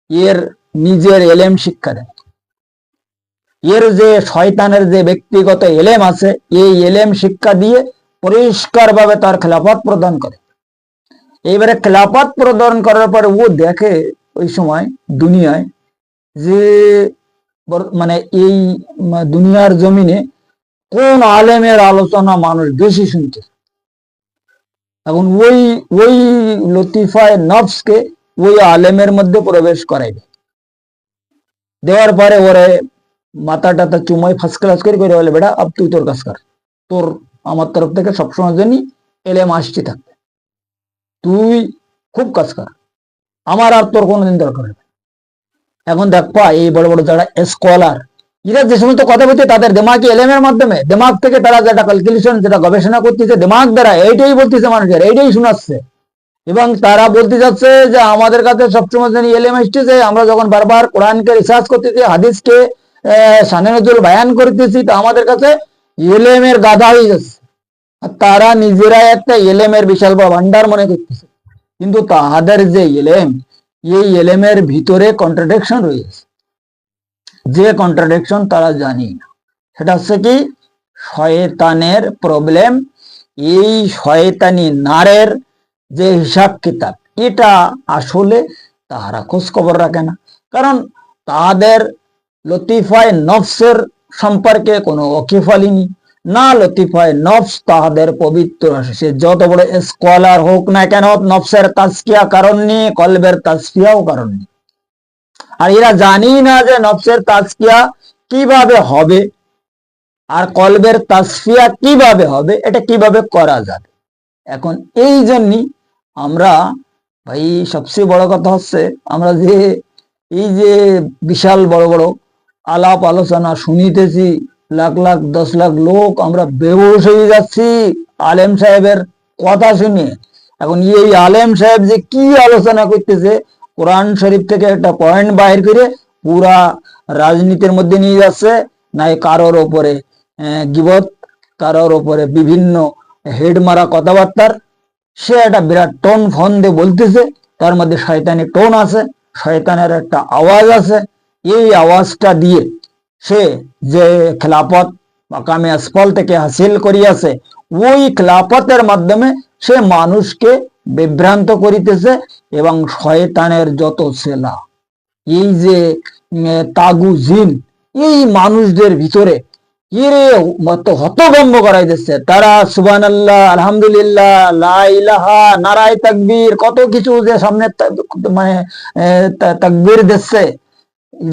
এর নিজের এলেম শিক্ষা দেয়। এর যে শয়তানের যে ব্যক্তিগত এলেম আছে, এই এলেম শিক্ষা দিয়ে পরিষ্কার ভাবে তার খেলাফত প্রদান করে। এইবারে খেলাফত প্রদান করার পরে ও দেখে ওই সময় দুনিয়ায় যে মানে এই দুনিয়ার জমিনে কোন আলেমের আলোচনা মানুষ বেশি শুনতে। এখন ওই লতিফায় নফসকে ওই আলেমের মধ্যে প্রবেশ করাইবে, দেওয়ার পরে ওরে মাথা টাতা চুমাই ফার্স্ট ক্লাস করে বলে, বেটা আব তুই তোর কাজ কর, তোর আমার তরফ থেকে সবসময় জন্য এলেম আসতে থাকবে, তুই খুব কাজ কর, আমার আর তোর কোনোদিন দরকার হবে। এখন দেখবা এই বড় বড় যারা স্কলার, এরা যে সমস্ত কথা বলছে তাদের দিমাগি এলেমের মাধ্যমে, দিমাগ থেকে তারা যেটা ক্যালকুলেশন যেটা গবেষণা করতেছে দিমাগ দ্বারা, এইটাই বলতেছে মানুষের, এইটাই শোনাচ্ছে। এবং তারা বলতে যাচ্ছে যে আমাদের কাছে সবসময় জানি এলেম আসতেছে, আমরা যখন বারবার কোরআনকে রিসার্চ করতেছি, হাদিসকে শানে নজুল বয়ান করতেছি, তো আমাদের কাছে এলেমের গাধা হয়ে যাচ্ছে। আর তারা নিজেরাই একটা এলেমের বিশাল ভান্ডার মনে করতেছে, কিন্তু তাহাদের যে এলেম, এই এলেমের ভিতরে কন্ট্রাডিকশন রয়েছে। যে কন্ট্রাডিকশন তারা জানি না, সেটা হচ্ছে কি শয়তানের প্রবলেম। এই শয়তানি নারের যে হিসাব কিতাব, এটা আসলে তাহারা খোঁজ খবর রাখে না। কারণ তাদের লতিফায় নফসের সম্পর্কে কোনো ওয়াকিফালিনি না, লতিফায় নফস তাহাদের পবিত্র। সে যত বড় স্কলার হোক না কেন, নফসের তাজকিয়া কারণ নেই, কলবের তাজকিয়াও কারণ নেই। আর এরা জানি না যে নফসের তাজকিয়া কিভাবে হবে আর কলবের তাসফিয়া কিভাবে হবে, এটা কিভাবে করা যাবে। এখন এই জন্যই আমরা ভাই সবচেয়ে বড় কথা হচ্ছে, আমরা যে এই যে বিশাল বড় বড় আলাপ আলোচনা শুনিতেছি, লাখ লাখ 10 লাখ লোক আমরা বেহুশ হয়ে যাচ্ছি আলেম সাহেবের কথা শুনে। এখন এই আলেম সাহেব যে কি আলোচনা করতেছে, কোরআন শরীফ থেকে একটা পয়েন্ট বাইর করে পুরা রাজনীতির মধ্যে নিয়ে যাচ্ছে, নাই কারোর ওপরে গিবত, কারোর ওপরে বিভিন্ন হেড মারা কথাবার্তার সে একটা বিরাট টোন ফোন দিয়ে বলতেছে, তার মধ্যে শয়তানি টোন আছে, শয়তানের একটা আওয়াজ আছে। এই আওয়াজটা দিয়ে সে যে খেলাফত মাকামে আসফল থেকে হাসিল করিয়াছে, ওই খেলাফতের মাধ্যমে সে মানুষকে বিভ্রান্ত করিতেছে। এবং শয়তানের যত ছেলা, এই যে তাগু জিন, এই মানুষদের ভিতরে হতভম্ব করাই দিচ্ছে। তারা সুবহানাল্লাহ, আলহামদুলিল্লাহ, লা ইলাহা, নারায়ে তাকবীর, কত কিছু যে সামনে মানে তাকবীর দিচ্ছে,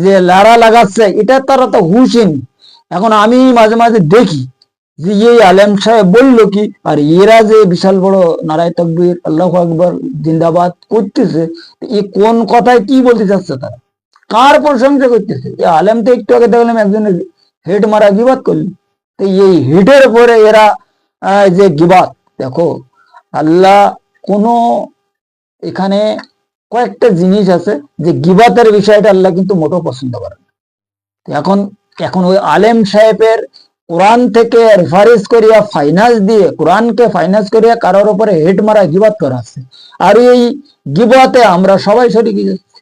যে লারা লাগাচ্ছে, এটা তারা তো হুশিন। এখন আমি মাঝে মাঝে দেখি যে এই আলেম সাহেব বললো কি, আর এরা যে বিশাল বড় নারায়ে তাকবীর আল্লাহু আকবার জিন্দাবাদ করতেছে, এ কোন কথায় কি বলতে চাচ্ছে, তারা কার প্রশংসা করতেছে? এই আলেম তো একটু আগে দেখলাম একজনের হেড মারা গিবাত করলো, তো এই হেডের পরে এরা যে গিবাত, দেখো আল্লাহ কোন এখানে কয়েকটা জিনিস আছে যে গিবাতের বিষয়টা আল্লাহ কিন্তু মোটেও পছন্দ করে না। এখন এখন ওই আলেম সাহেবের কোরআন থেকে রেফারেন্স করিয়া ফাইন্যান্স দিয়ে, কোরআনকে ফাইন্যান্স করিয়া কারোর উপরে হেড মারা গিবাত করা আছে, আর এই গিবাতে আমরা সবাই শরীক যাচ্ছি।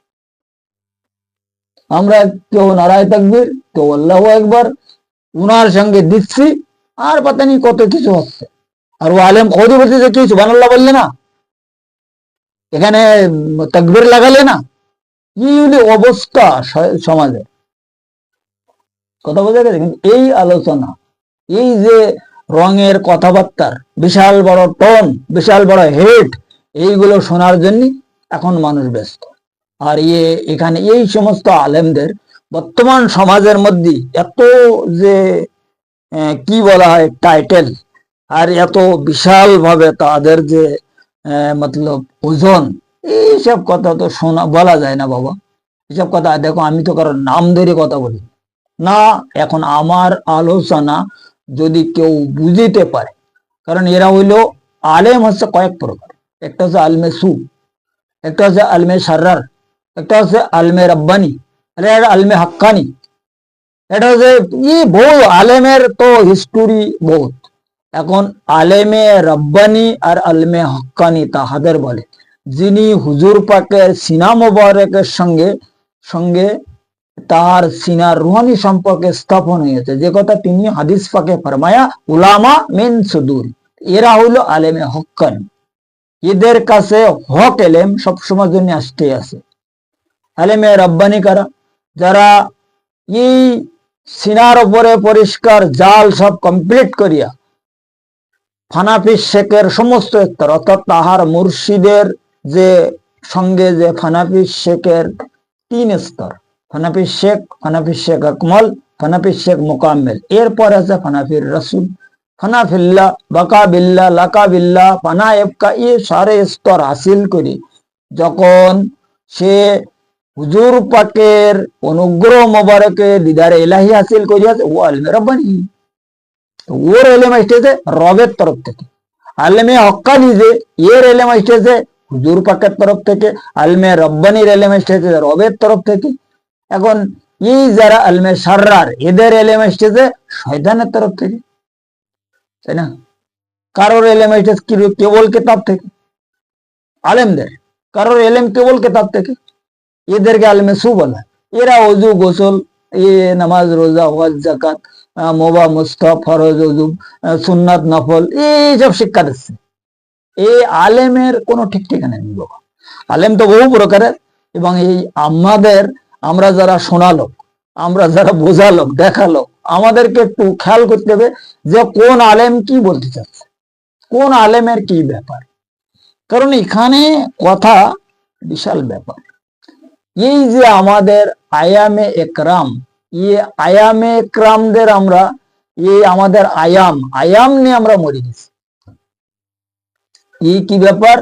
আমরা কেউ নারায়ে তাকবীর, কেউ আল্লাহু আকবার উনার সঙ্গে দিচ্ছি, আর পাতা নেই কত কিছু হচ্ছে। আর ও আলেম ওদের বলছে যে কি সুবহানাল্লাহ বললে না, এখানে তাকবীর লাগালে না, কি অবস্থা সমাজে, কথা বোঝা গেছে? কিন্তু এই আলোচনা, এই যে রঙের কথাবার্তার বিশাল বড় টোন, বিশাল বড় হেড, এইগুলো শোনার জন্য এখন মানুষ ব্যস্ত। আর এখানে এই সমস্ত আলেমদের বর্তমান সমাজের মধ্যে এত যে কি বলা হয় টাইটেল, আর এত বিশাল ভাবে তাদের যে মতলব ওজন, এইসব কথা তো শোনা বলা যায় না বাবা। এসব কথা দেখো, আমি তো কারোর নাম ধরে কথা বলি না। এখন আমার আলোচনা যদি কেউ বুঝিতে পারে, কারণ এরা হইল আলেম হচ্ছে কয়েক প্রকার, একটা হচ্ছে আলমে সু, একটা হচ্ছে আলমে সার্রার, একটা হচ্ছে আলমে রব্বানি, আলমে হাক্কানি, এটা হচ্ছে বহু আলেমের তো হিস্টোরি বহুত। এখন আলেমে রব্বানি আর আলমে হক্কানি তাহাদের বলে যিনি হুজুর পাকের সিনা মোবারকের সঙ্গে সঙ্গে তার সিনার রুহানি সম্পর্কে স্থাপন হয়েছে, যে কথা তিনি হাদিস পাকে ফরমায়া উলামা মিন সুদুর, এরা হইলো আলেমে হক্কানি। এদের কাছে হক এলেম সবসময় জন্য আসতে আছে। আলেমে রব্বানি কারা? যারা এই সিনার উপরে পরিষ্কার জাল সব কমপ্লিট করিয়া ফানাফি শেখের সমস্ত স্তর, অর্থাৎ তাহার মুর্শিদের যে সঙ্গে যে ফানাফি শেখের 3 স্তর, ফানাফি শেখ আকমল, ফানাফি শেখ মোকাম্মেল, এরপর আছে ফানাফির রসুল, ফানাফিল্লা, বাকাবিল্লা, লাকাবিল্লা, ফানায়েবকা, এই সারে স্তর হাসিল করি যখন সে হুজুর পাকের অনুগ্রহ মোবারকে দিদারে ইলাহি হাসিল করিয়াছে, ও আলমে রব্বানি। ওর এলেম আসতেছে রবের তরফ থেকে। আলমে হক্কানি যে এর এলেম আসতেছে হুজুর পাকের তরফ থেকে, আলমে রব্বানির এলেম আসতেছে রবের তরফ থেকে। এখন এই যারা আলমে সার্রার, এদের এলেম আসতেছে শয়তানের তরফ থেকে, তাই না? কারোর এলেম আসতেছে কেবল কিতাব থেকে, আলেমদের কারোর এলেম কেবল কিতাব থেকে, এদেরকে আলমে সু বলা। এরা অজু গোসল, নামাজ রোজা হজ জাকাত মোবা মুস্তাহ ফরজ ওযু সুন্নাত নফল এইসব শিক্ষা দিচ্ছে। এই আলেমের কোনো ঠিক ঠিকানা নেই বাবা। আলেম তো বহু প্রকারের, এবং এই আমরা যারা শোনালো, আমরা যারা বোঝালো দেখালো, আমাদেরকে একটু খেয়াল করতে হবে যে কোন আলেম কি বলতে চাচ্ছে, কোন আলেমের কি ব্যাপার। কারণ এখানে কথা বিশাল ব্যাপার। এই যে আমাদের আয়ামে একরাম, আয়ামে একরামদের আমরা আমাদের আয়াম নিয়ে আমরা মরে গেছি। এই কি ব্যাপার?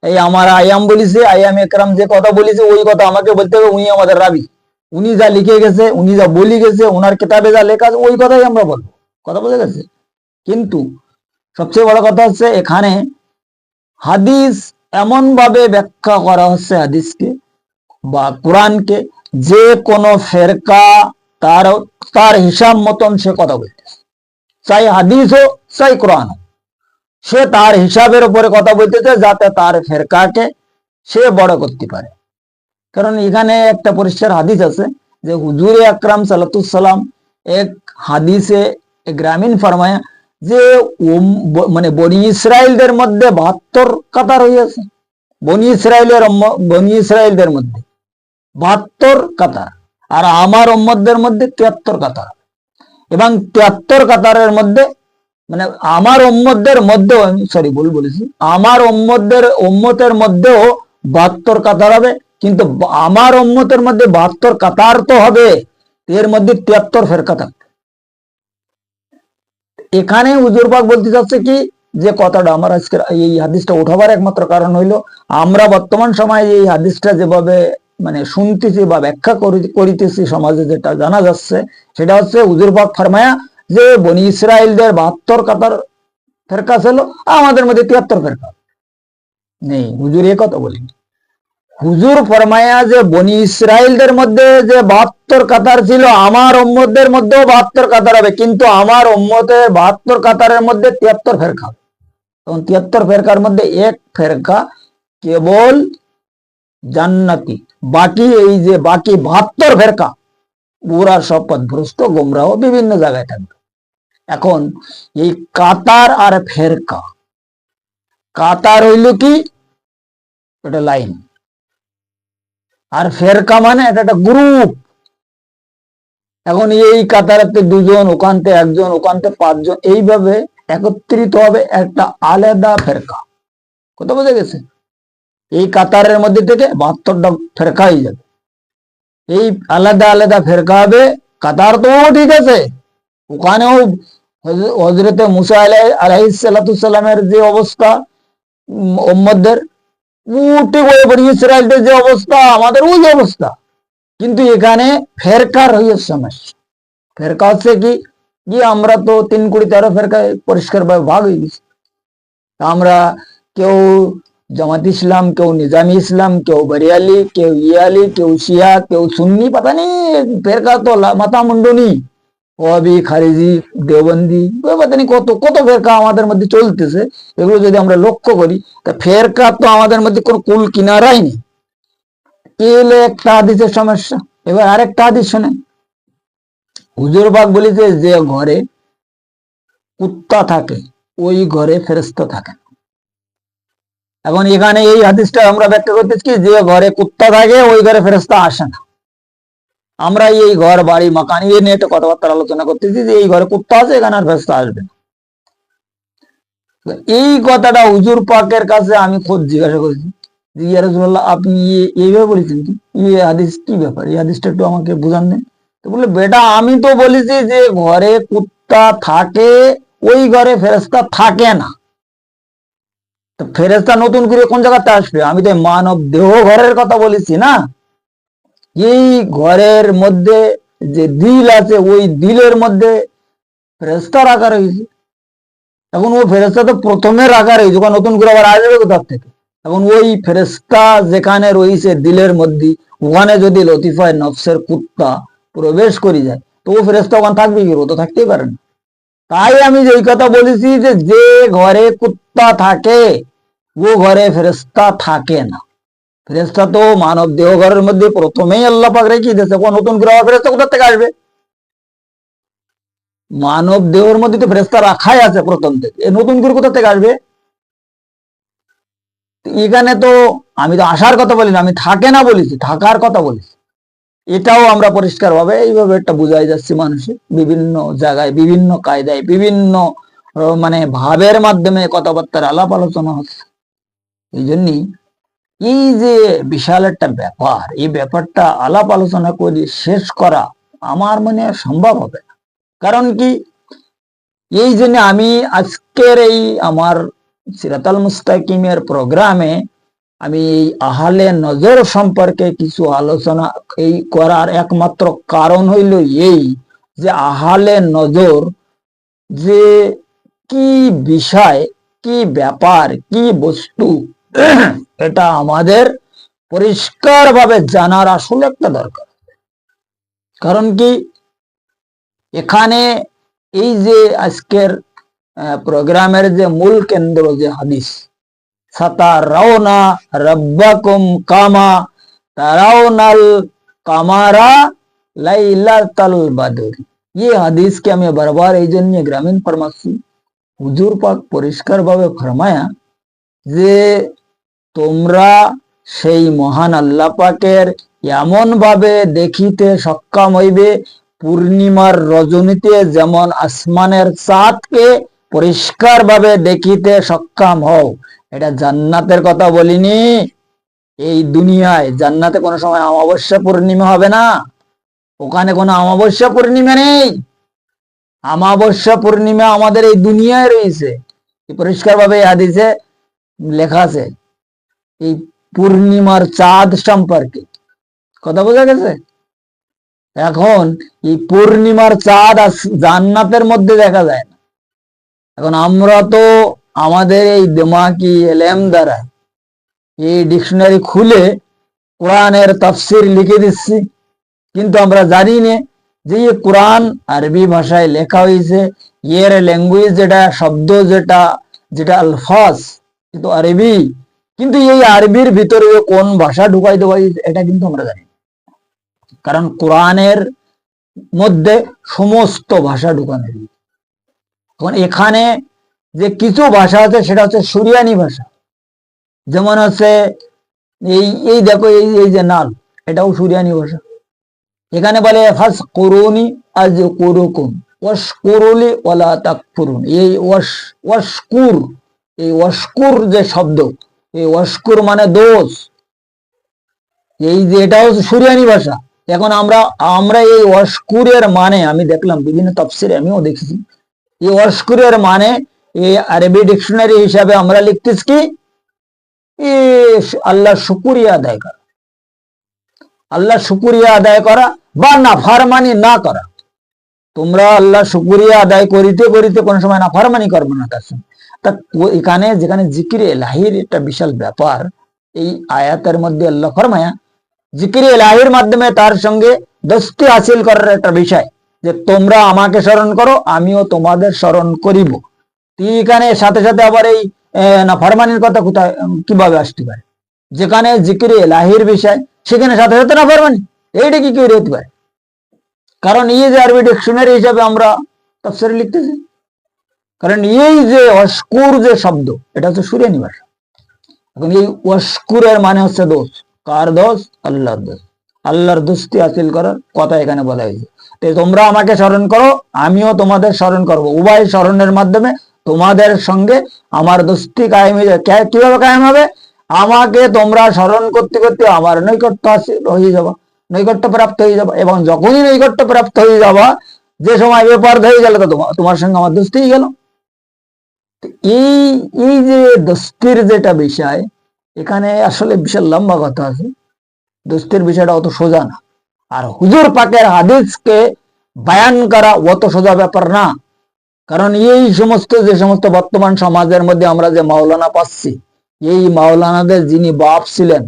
এই আমার আয়াম বলিছে, আয়াম একরাম যে কথা বলিছে ওই কথা আমাকে বলতে হবে, উনি আমাদের রাবি, উনি যা লিখে গেছে, উনি যা বলি গেছে, ওনার কিতাবে যা লেখা আছে ওই কথাই আমরা বলবো। কথা বোঝা গেছে? কিন্তু সবচেয়ে বড় কথা হচ্ছে এখানে হাদিস এমন ভাবে ব্যাখ্যা করা হচ্ছে হাদিসকে বা কোরআনকে, যে কোনো ফেরকা তার তার হিসাব মতন সে কথা বলতেছে, চাই হাদিস হোক চাই কোরআন হোক, সে তার হিসাবের উপরে কথা বলতেছে যাতে তার ফেরকাকে সে বড় করতে পারে। কারণ এখানে একটা পরিষ্কার হাদিস আছে যে হুজুরে আকরাম সাল্লাল্লাহু এক হাদিসে গ্রামীণ ফরমায়া যে মানে বনি ইসরায়েলদের মধ্যে 72 কাতার হইয়াছে, বনি ইসরায়েলদের মধ্যে 72 কাতার, আর আমার উম্মতদের মধ্যে 73 কাতার। এবং 73 কাতারের মধ্যে মানে আমার উম্মতদের মধ্যেও, আমি সরি ভুল বলেছি, আমার উম্মতের মধ্যেও 72 কাতার হবে, কিন্তু আমার উম্মতের মধ্যে 72 কাতার তো হবে, এর মধ্যে 73 ফেরকা থাকবে। এখানে হুজুর পাক বলতে চাচ্ছে কি, যে কথাটা আমার আজকে এই হাদিসটা উঠাবার একমাত্র কারণ হইলো, আমরা বর্তমান সময়ে এই হাদিসটা যেভাবে মানে শুনতেছি বা ব্যাখ্যা করিতেছি, সমাজে যেটা জানা যাচ্ছে সেটা হচ্ছে হুজুর পাক ফরমায়া যে বনি ইসরায়েলদের 72 কাতার ফেরকা ছিল, আমাদের মধ্যে 73 ফেরকা নেই। হুজুর এ কথা বলিনি। হুজুর ফরমায়া যে বনি ইসরায়েলদের মধ্যে যে 72 কাতার ছিল, আমার উম্মতদের মধ্যেও 72 কাতার হবে, কিন্তু আমার উম্মতের 72 কাতারের মধ্যে 73 ফেরকা। তখন 73 ফেরকার মধ্যে এক ফেরকা কেবল জান্নাতি, বাকি এই যে বাকি 72 ফেরকা পুরা সব পথভ্রষ্ট গোমরাহ বিভিন্ন জায়গায় থাকবে। এখন এই কাতার আর ফেরকা, কাতার হইল কি, এটা লাইন, আর ফেরকা মানে এটা একটা গ্রুপ। এখন এই কাতারাতে দুজন, ওখানতে একজন, ওখানতে 5 জন, এইভাবে একত্রিত হবে একটা আলাদা ফেরকা। কথা বোঝা গেছে? এই কাতারের মধ্যে থেকে 72টা ফেরকা হয়ে যাবে, এই আলাদা আলাদা ফেরকা হবে। কাতার তো ঠিক আছে, ওখানেও হযরতে মুসা আলাইহিস সালামের যে অবস্থা, উম্মতদের উঠে বয়ে বনি ইসরায়েলদের যে অবস্থা, আমাদের ওই অবস্থা। কিন্তু এখানে ফেরকার হইয়া সমস্যা। ফেরকা হচ্ছে কি, আমরা তো 3 কোটি 13 ফেরকায় পরিষ্কার ভাবে ভাগ হয়ে গেছি। আমরা কেউ জামাত ইসলাম, কেউ নিজামি ইসলাম, কেউ বরিয়ালি, কেউ ইয়ালি, কেউ শিয়া, কেউ সুন্নি, পাতা নেই ফেরকা তো মাথা মুন্ডনি, ওয়াবি, খারিজি, দেওবন্দি, পাতা নেই কত কত ফেরকা আমাদের মধ্যে চলতেছে। এগুলো যদি আমরা লক্ষ্য করি, তা ফেরকা তো আমাদের মধ্যে কোনো কুল কিনারাই নেই। এলে একটা হাদিসের সমস্যা। এবার আরেকটা হাদিস শোনেন, হুজুর পাক বলেছে যে ঘরে কুত্তা থাকে ওই ঘরে ফেরেশতা থাকে। এখন এখানে এই হাদিসটা আমরা ব্যাখ্যা করতেছি কি, যে ঘরে কুত্তা থাকে ওই ঘরে ফেরেশতা আসে না। আমরা এই ঘর বাড়ি মাকান এই নিয়ে একটা কথাবার্তা আলোচনা করতেছি যে এই ঘরে কুত্তা আছে, এখানে আর ফেরেশতা আসবে না। এই কথাটা হুজুর পাকের কাছে আমি খোঁজ জিজ্ঞাসা করেছি, যে ইয়া রাসূলুল্লাহ, আপনি এইভাবে বলেছেন কি, এই হাদিস কি ব্যাপার, এই হাদিসটা একটু আমাকে বুঝান দেন। তো বললে, বেটা আমি তো বলেছি যে ঘরে কুত্তা থাকে ওই ঘরে ফেরেশতা থাকে না। তো ফেরেশতা নতুন করে কোন জায়গাতে আসবে? আমি তো মানব দেহ ঘরের কথা বলেছি না। এই ঘরের মধ্যে যে দিল আছে, ওই দিলের মধ্যে ফেরেশতা রাখা রয়েছে। এখন ও ফেরেশতা তো প্রথমে রাখা রয়েছে, ওখানে নতুন করে আবার আসবে কোথার থেকে? এখন ওই ফেরেশতা যেখানে রয়েছে দিলের মধ্যে, ওখানে যদি লতিফায় নফসের কুত্তা প্রবেশ করে যায়, তো ও ফেরেশতা ওখানে থাকবে কি? ও তো থাকতেই পারে না। তাই আমি যে কথা বলেছি যে যে ঘরে কুত্তা থাকে ও ঘরে ফেরেশতা থাকে না। ফেরেশতা তো মানব দেহ ঘরের মধ্যে প্রথমেই আল্লাহ পাক রেখে দিয়েছে, নতুন করে ফেরেশতা কোথা থেকে আসবে? মানব দেহের মধ্যে তো ফেরেশতা রাখাই আছে প্রথম থেকে, নতুন করে কোথা থেকে আসবে? এখানে তো আমি তো আসার কথা বলিনি, আমি থাকে না বলেছি, থাকার কথা বলেছি। এটাও আমরা পরিষ্কার ভাবে এইভাবে একটা বুঝাই যাচ্ছে মানুষের, বিভিন্ন জায়গায় বিভিন্ন কায়দায় বিভিন্ন মানে ভাবের মাধ্যমে কথাবার্তার আলাপ আলোচনা হচ্ছে। এই জন্যই এই যে বিশাল একটা ব্যাপার, এই ব্যাপারটা আলাপ আলোচনা করে শেষ করা আমার মনে সম্ভব হবে না। কারণ কি, এই জন্য আমি আজকের এই আমার সিরাতাল মুস্তাকিমের প্রোগ্রামে আমি এই আহলে নজর সম্পর্কে কিছু আলোচনা এই করার একমাত্র কারণ হইল এই, যে আহলে নজর যে কি বিষয়, কি ব্যাপার, কি বস্তু, এটা আমাদের পরিষ্কারভাবে জানার আসলে একটা দরকার। কারণ কি, এখানে এই যে আজকের প্রোগ্রামের যে মূল কেন্দ্র যে হাদিস, সাতারাউনা রাব্বাকুম কামা তারাউনাল কামারা লাইলাতাল বদর। ये हदीस के আমি বারবার এই জন্য গ্রামীণ ফরমাচ্ছি, হুজুর পাক পরিষ্কার ভাবে ফরমায়া যে তোমরা সেই মহান আল্লাহ পাকের এমন ভাবে দেখিতে সক্ষম হইবে, পূর্ণিমার রজনীতে যেমন আসমানের চাঁদকে পরিষ্কার ভাবে দেখিতে সক্ষম হও। এটা জান্নাতের কথা বলিনি। এই দুনিয়ায় জান্নাতে কোনো সময় অমাবস্যা পূর্ণিমা হবে না, ওখানে কোনো অমাবস্যা পূর্ণিমা নেই। আমাবস্যা পূর্ণিমা আমাদের এই দুনিয়ায় রয়েছে, পরিষ্কার ভাবে হাদিসে লেখা আছে এই পূর্ণিমার চাঁদ সম্পর্কে। কথা বোঝা গেছে? এখন এই পূর্ণিমার চাঁদ জান্নাতের মধ্যে দেখা যায় না। এখন আমরা তো আমাদের এই দিমাগি এলেম দ্বারা এই ডিকশনারি খুলে কোরআনের তাফসীর লিখে দিচ্ছি, কিন্তু আমরা জানি না যে এই কোরআন আরবি ভাষায় লেখা হয়েছে, এর ল্যাঙ্গুয়েজ যেটা, শব্দ যেটা যেটা আলফাজ কিন্তু আরবি, কিন্তু এই আরবির ভিতরে কোন ভাষা ঢুকাই দেওয়া হয়েছে এটা কিন্তু আমরা জানি। কারণ কোরআনের মধ্যে সমস্ত ভাষা ঢুকানো হয়েছে। এখন এখানে যে কিছু ভাষা আছে সেটা হচ্ছে সুরিয়ানি ভাষা, যেমন হচ্ছে এই এই দেখো এই এই যে নাল, এটাও সুরিয়ানি ভাষা। এখানে বলে ফাস কুরুনি আজ কুরুকুম ওয়াশকুরুলি ওয়ালা তাকফুরুন। এই ওয়াশকুর, এই ওয়াশকুর যে শব্দ, এই ওয়াশকুর মানে দোষ, এই যে এটাও সুরিয়ানি ভাষা। এখন আমরা এই ওয়াশকুরের মানে আমি দেখলাম বিভিন্ন তাফসীরে, আমিও দেখেছি এই ওয়াশকুরের মানে এই আরবি ডিকশনারি হিসাবে আমরা লিখতেছি কি আল্লাহ শুকরিয়া আদায় করা, আল্লাহ শুকরিয়া আদায় করা বা নাফরমানি না করা। তোমরা আল্লাহ শুকরিয়া আদায় করিতে করিতে কোন সময় নাফরমানি করবে না তার সঙ্গে। তা এখানে যেখানে জিকিরে এলাহির একটা বিশাল ব্যাপার, এই আয়াতের মধ্যে আল্লাহ ফরমায়া জিকিরে এলাহির মাধ্যমে তার সঙ্গে দোস্তি হাসিল করার একটা বিষয়, যে তোমরা আমাকে স্মরণ করো আমিও তোমাদের স্মরণ করিব। এখানে সাথে সাথে আবার এই নাফরমানির কথা কোথায় কিভাবে আসতে পারে? যেখানে জিকিরে এলাহির বিষয় সেখানে সাথে সাথে নাফরমানি, এইটা কি করে হতে পারে? কারণ এই যে আরবি ডিকশনারি হিসাবে আমরা তাফসীরে লিখতেছি, কারণ এই যে ওয়াশকুর যে শব্দ এটা হচ্ছে সুরিয়ানি ভাষা। এখন এই ওয়াশকুরের মানে হচ্ছে দোষ। কার দোষ? আল্লাহর দোষ। আল্লাহর দোস্তি হাসিল করার কথা এখানে বলা হয়েছে। তোমরা আমাকে স্মরণ করো আমিও তোমাদের স্মরণ করবো, উভয় স্মরণের মাধ্যমে তোমাদের সঙ্গে আমার দোস্তি কায়েম হয়ে যাবে। কিভাবে কায়েম হবে? আমাকে তোমরা স্মরণ করতে করতে আমার নৈকট্য হয়ে যাবা, নৈকট্য প্রাপ্ত হয়ে যাবা, এবং যখনই নৈকট্য প্রাপ্ত হয়ে যাবা, যে সময় বেপরদ হয়ে গেল তো তোমার সঙ্গে আমার দোস্তি গেল। এই এই যে দোস্তির যেটা বিষয়, এখানে আসলে বিশাল লম্বা কথা আছে। দোস্তির বিষয়টা অত সোজা না, আর হুজুর পাকের হাদিসকে বায়ান করা অত সোজা ব্যাপার না। কারণ এই সমস্ত যে সমস্ত বর্তমান সমাজের মধ্যে আমরা যে মাওলানা পাচ্ছি, এই মাওলানাদের যিনি বাপ ছিলেন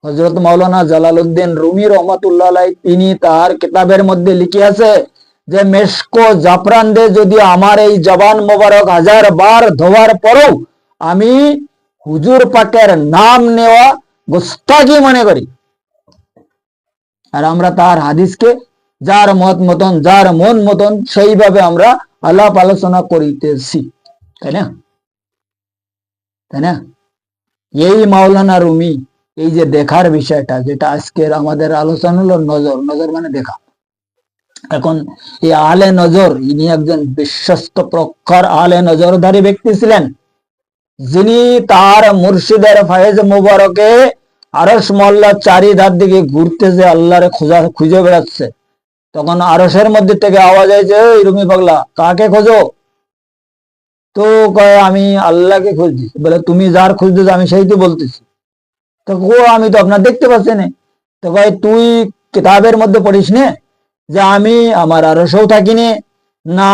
হযরত মাওলানা জালালউদ্দিন রুমি রহমাতুল্লাহ আলাইহি, তিনি তার কিতাবের মধ্যে লিখে আছে যে মেশকো জাফরান দে যদি আমার এই জবান মোবারক 1000 বার ধোয়ার পরও আমি হুজুর পাকের নাম নেওয়া গোস্তাকি মনে করি, আর আমরা তার হাদিসকে যার মত মতন যার মন মতন সেইভাবে আমরা আলাপ আলোচনা করিতেছি, তাই না? তাই না? এই মাওলানা রুমি এই যে দেখার বিষয়টা, যেটা আজকের আমাদের আলোচনা হলো নজর, নজর মানে দেখা। এখন এই আলে নজর, ইনি একজন বিশ্বস্ত প্রখর আলে নজরধারী ব্যক্তি ছিলেন, যিনি তার মুর্শিদের ফায়েজ মুবারকে আরশ মহল্লার চারিধার দিকে ঘুরতেছে, আল্লাহরে খুঁজে বেড়াচ্ছে। তখন আরশের মধ্যে থেকে আওয়াজ হয়েছে, ওই রুমি পাগলা কাকে খোঁজো? তো কয় আমি আল্লাহকে খুঁজছি। বলে তুমি যার খুঁজতেছো আমি সেই তো বলতেছি। তো আমি তো আপনার দেখতে পাচ্ছি না। তো কয় তুই কিতাবের মধ্যে পড়িস নে যে আমি আমার আরশেও থাকি না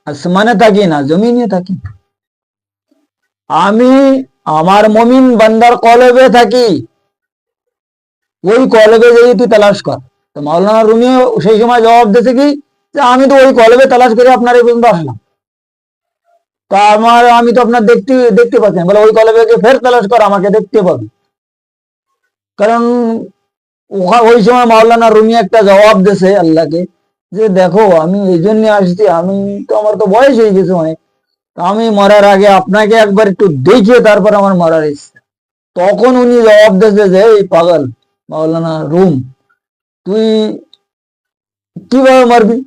আসমানে থাকি না জমিনে থাকি, আমি আমার মুমিন বান্দার কলবে থাকি, ওই কলবে যেয়ে তুই তালাশ কর। তো মাওলানা রুমিও সেই সময় জবাব দিয়েছে কি যে আমি তো ওই কলবে তালাশ করে আপনার এই পর্যন্ত আসলাম, তা আমি তো আপনার দেখতে পাচ্ছি না। বলে ওই কলবে ফের তালাশ কর, আমাকে দেখতে পাবি। কারণ ওই সময় মাওলানা রুমি একটা জবাব দিয়েছে আল্লাহকে যে দেখো আমি এই জন্য আসছি, আমি তো আমার তো বয়স হয়ে গেছে অনেক, আমি মরার আগে আপনাকে একবার একটু দেখিয়ে তারপর আমার মরার ইচ্ছা। তখন উনি জবাব দিয়েছে যে এই পাগল মাওলানা রুম, তুই কিভাবে মারবি?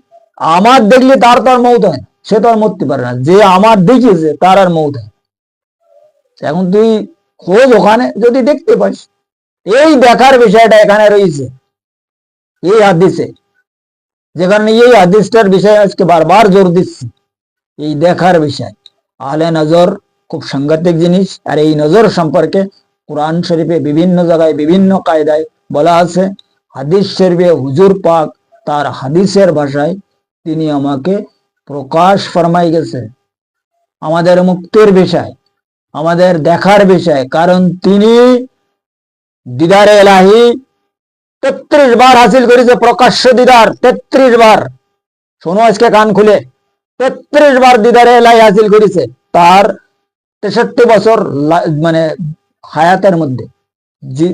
আমার দেখলে তার তো আর মৌত হয় না, সে তো আর মরতে পারে না, যে আমার দেখিয়েছে তার আর মৌত হয়। এখন তুই খোঁজ ওখানে যদি দেখতে পাস। এই দেখার বিষয়টা এখানে রয়েছে এই হাদিসে। যে কারণে এই হাদিসটার বিষয়ে আজকে বারবার জোর দিচ্ছি, এই দেখার বিষয়। আহলে নজর খুব সাংঘাতিক জিনিস। আর এই নজর সম্পর্কে কোরআন শরীফে বিভিন্ন জায়গায় বিভিন্ন কায়দায় বলা আছে। হাদিস শরীফে হুজুর পাক তার হাদিসের ভাষায় তিনি আমাকে প্রকাশ ফরমাই গেছে আমাদের মুক্তির বিষয়, আমাদের দেখার বিষয়। কারণ তিনি দিদারে এলাহি 33 বার হাসিল করেছে, প্রকাশ্য দিদার 33 বার। শোনো আজকে কান খুলে, 33 বার দিদারে এলাহি হাসিল করেছে তার 63 বছর মানে হায়াতের মধ্যে,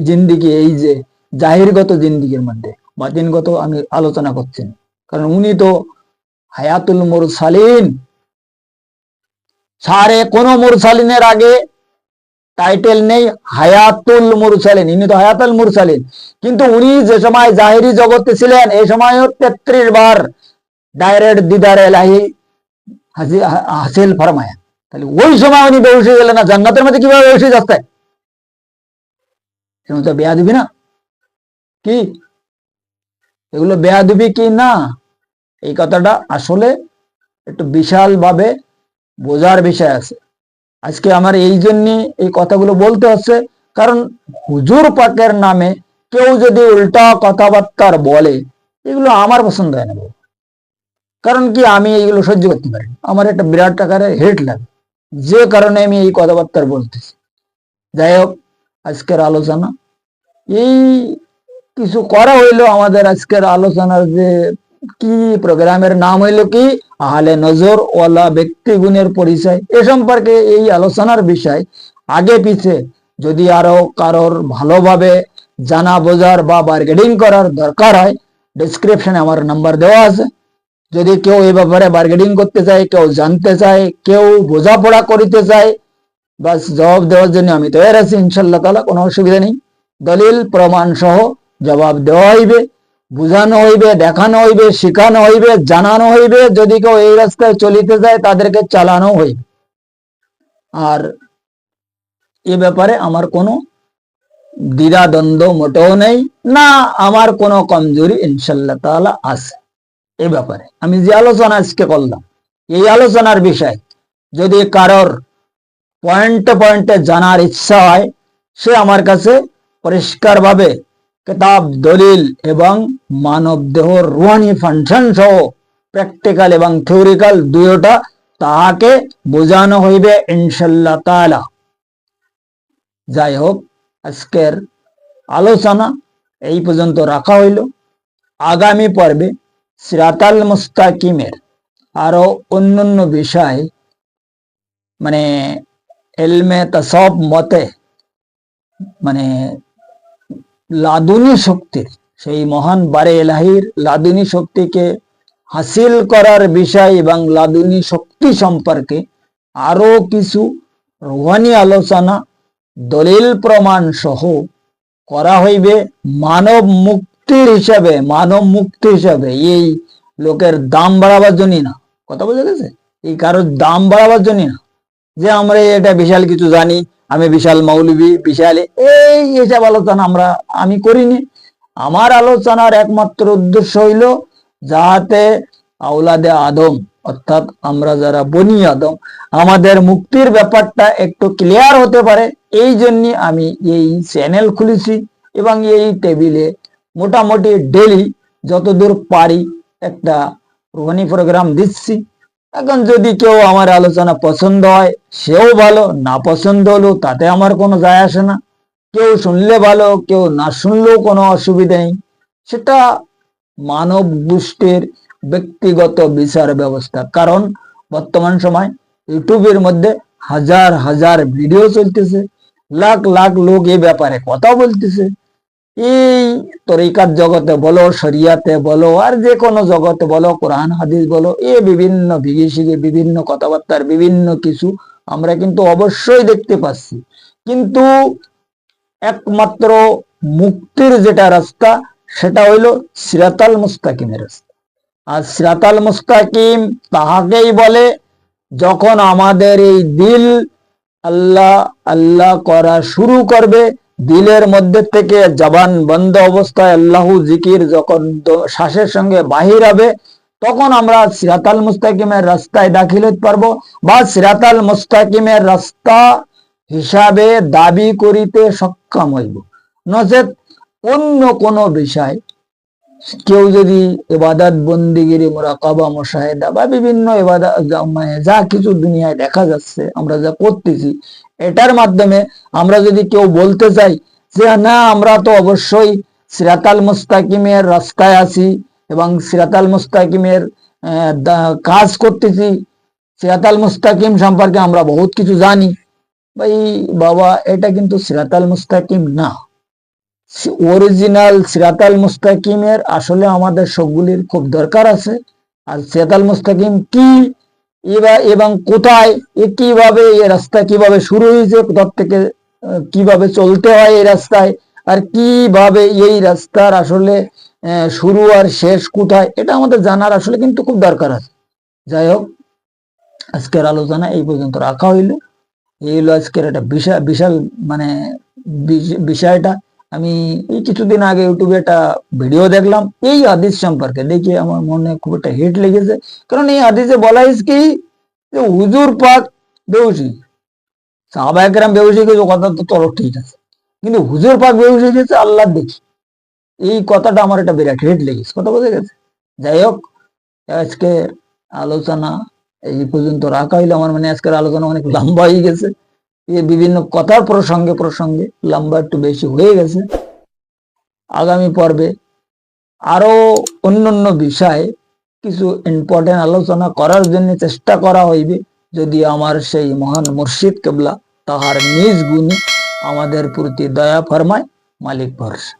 জিন্দিগি, এই যে জাহিরগত জিন্দিগির মধ্যে, বাতিনগত আমি আলোচনা করছি না। কারণ উনি তো হায়াতুল মুরসালিন, সারে কোন মুরসালিনের আগে টাইটেল নেই হায়াতুল মুরসালিন, ইনি তো হায়াতুল মুরসালিন। কিন্তু উনি যে সময় জাহিরি জগতে ছিলেন এই সময়ও 33 বার ডাইরেক্ট দিদার এলাহি হাসিল ফরমায়া। তাহলে ওই সময় উনি বেহুশ হয়ে গেলেন না, জান্নাতের মধ্যে কিভাবে বেহুশ হয়ে যাচ্ছে? তো বেয়াদবি না কি? এগুলো বেয়াদবি কি না? এই কথাটা আসলে একটু বিশাল ভাবে বোঝার বিষয় আছে। আজকে আমার এই জন্য এই কথাগুলো বলতে হচ্ছে, কারণ হুজুর পাকের নামে কেউ যদি উল্টা কথাবার্তা বলে, এগুলো আমার পছন্দ হয় না। কারণ কি, আমি এইগুলো সহ্য করতে পারি, আমার একটা বিরাট আকারের হেট লাগে, যে কারণে আমি এই কথাবার্তা বলতেছি। যাই হোক, আজকের আলোচনা এই কিছু করা হইলো। আমাদের আজকের আলোচনার যে কি প্রোগ্রামের নাম হইলো কি, আহলে নজর ওয়ালা ব্যক্তি গুণের পরিচয়। এ সম্পর্কে এই আলোচনার বিষয় আগে পিছে যদি আরো কারোর ভালোভাবে জানা বোঝার বা বার্গেনিং করার দরকার হয়, ডেসক্রিপশনে আমার নাম্বার দেওয়া আছে। যদি কেউ এই ব্যাপারে বার্গেনিং করতে চায়, কেউ জানতে চায়, কেউ বোঝাপড়া করিতে চায়, বাস জবাব দেওয়ার জন্য আমি তৈরি আছি ইনশাল্লাহ তাআলা, কোনো অসুবিধা নেই। দলিল প্রমাণ সহ জবাব দেওয়া হইবে, বুঝানো হইবে, দেখানো হইবে, শিখানো হইবে, জানানো হইবে। যদি কেউ এই রাস্তায় চলিতে যায় তাদেরকে চালানো হইবে। আর এ ব্যাপারে আমার কোনো দ্বিধাদ্বন্দ্ব মোটেও নেই, না আমার কোনো কমজোরি ইনশাল্লাহ তাআলা আছে। এ ব্যাপারে আমি যে আলোচনা আজকে করলাম, এই আলোচনার বিষয় যদি কারোর পয়েন্টে পয়েন্টে জানার ইচ্ছা হয়, সে আমার কাছে পরিষ্কারভাবে কিতাব, দলিল এবং মানব দেহর রুহানি ফাংশন সহ প্র্যাকটিক্যাল এবং থিওরিক্যাল দুইটা তাহাকে বোঝানো হইবে ইনশাল্লাহ তাআলা। যাই হোক, আজকের আলোচনা এই পর্যন্ত রাখা হইল। আগামী পর্বে সিরাতাল মুস্তাকিমের আরো অন্যান্য বিষয়, মানে এলমে তাসাউফ মতে, মানে লাদুনী শক্তির, সেই মহান বারে এলাহির লাদুনী শক্তিকে হাসিল করার বিষয় এবং লাদুনী শক্তি সম্পর্কে আরো কিছু রুহানি আলোচনা দলিল প্রমাণ সহ করা হইবে মানব মুক্তির হিসাবে। মানব মুক্তি হিসাবে, এই লোকের দাম বাড়াবার জন্য না, কথা বোঝা গেছে? এই কারোর দাম বাড়াবার জন্য না, যে আমরা এটা বিশাল কিছু জানি, আমি বিশাল মৌলবী, বিশাল এই এসব আলোচনা আমি করিনি। আমার আলোচনার একমাত্র উদ্দেশ্য হইল যাহাতে আওলাদে আদম, অর্থাৎ আমরা যারা বনি আদম, আমাদের মুক্তির ব্যাপারটা একটু ক্লিয়ার হতে পারে। এই জন্য আমি এই চ্যানেল খুলেছি এবং এই টেবিলে মোটামুটি ডেলি যতদূর পারি একটা রুহানি প্রোগ্রাম দিচ্ছি। এখন যদি কেউ আমার আলোচনা পছন্দ হয় সেও ভালো, না পছন্দ হলো তাতে আমার কোনো যায় আসে না। কেউ শুনলে ভালো, কেউ না শুনলেও কোনো অসুবিধা নেই। সেটা মানব গোষ্ঠীর ব্যক্তিগত বিচার ব্যবস্থা। কারণ বর্তমান সময় ইউটিউবের মধ্যে হাজার হাজার ভিডিও চলতেছে, লাখ লাখ লোক এই ব্যাপারে কথা বলতেছে। এই তরিকার জগতে বলো, শরিয়াতে বলো, আর যে কোনো জগতে বলো, কোরআন হাদিস বলো, বিভিন্ন বিগিশিগে বিভিন্ন কথাবার্তার বিভিন্ন কিছু আমরা কিন্তু অবশ্যই দেখতে পাচ্ছি। কিন্তু একমাত্র মুক্তির যেটা রাস্তা সেটা হইলো সিরাতাল মুস্তাকিমের রাস্তা। আর সিরাতাল মুস্তাকিম তাহাকেই বলে যখন আমাদের এই দিল আল্লাহ আল্লাহ করা শুরু করবে, দিলের মধ্যে থেকে জবান বন্ধ অবস্থায় আল্লাহু জিকির যখন শ্বাসের সঙ্গে বাহির হবে, তখন আমরা সিরাতাল মুস্তাকিমের রাস্তায় দাখিল হতে পারবো, বা সিরাতাল মুস্তাকিমের রাস্তা হিসাবে দাবি করিতে সক্ষম হইব। নচেত অন্য কোনো বিষয় কেউ যদি ইবাদত বন্দিগিরি মুরাকাবা মুশাহেদা বা বিভিন্ন ইবাদত যা কিছু দুনিয়ায় দেখা যাচ্ছে, আমরা যা করতেছি, এটার মাধ্যমে আমরা যদি কেউ বলতে চাই যে না আমরা তো অবশ্যই সিরাতাল মুস্তাকিমের রাস্তায় আছি এবং সিরাতাল মুস্তাকিমের কাজ করতেছি, সিরাতাল মুস্তাকিম সম্পর্কে আমরা বহুত কিছু জানি, ভাই বাবা এটা কিন্তু সিরাতাল মুস্তাকিম না। অরিজিনাল সিরাতাল মুস্তাকিমের আসলে আমাদের সবগুলির খুব দরকার আছে। আর সিরাতাল মুস্তাকিম কি এবং কোথায়, কিভাবে এই রাস্তা কিভাবে শুরু হয়েছে, কোথা থেকে কিভাবে চলতে হয় এই রাস্তায়, আর কিভাবে এই রাস্তার আসলে শুরু আর শেষ কোথায়, এটা আমাদের জানার আসলে কিন্তু খুব দরকার আছে। যাই হোক, আজকের আলোচনা এই পর্যন্ত রাখা হইল। এই হলো আজকের একটা বিশাল মানে বিষয়টা। আমি এই কিছুদিন আগে ইউটিউবে একটা ভিডিও দেখলাম এই হাদিস সম্পর্কে, দেখে আমার মনে খুব একটা হিট লেগেছে। কারণ এই হাদিসে বলা হয়েছে কি যে হুজুর পাক বেহুশি, সাহাবা একরাম বেহুশি গেছে, কথা তো চলো ঠিক আছে, কিন্তু হুজুর পাক বেহুশি গেছে আল্লাহ দেখি, এই কথাটা আমার একটা বিরাট হিট লেগেছে, কথা বোঝা গেছে। যাই হোক, আজকে আলোচনা এই পর্যন্ত রাখা হইলো। আমার মানে আজকের আলোচনা অনেক লম্বা হয়ে গেছে, বিভিন্ন কথার প্রসঙ্গে প্রসঙ্গে লম্বা একটু বেশি হয়ে গেছে। আগামী পর্বে আরো অন্যান্য বিষয়ে কিছু ইম্পর্টেন্ট আলোচনা করার জন্য চেষ্টা করা হইবে, যদি আমার সেই মহান মুর্শিদ কেবলা তাহার নিজ গুণে আমাদের প্রতি দয়া ফরমায়। মালিক ভরসা।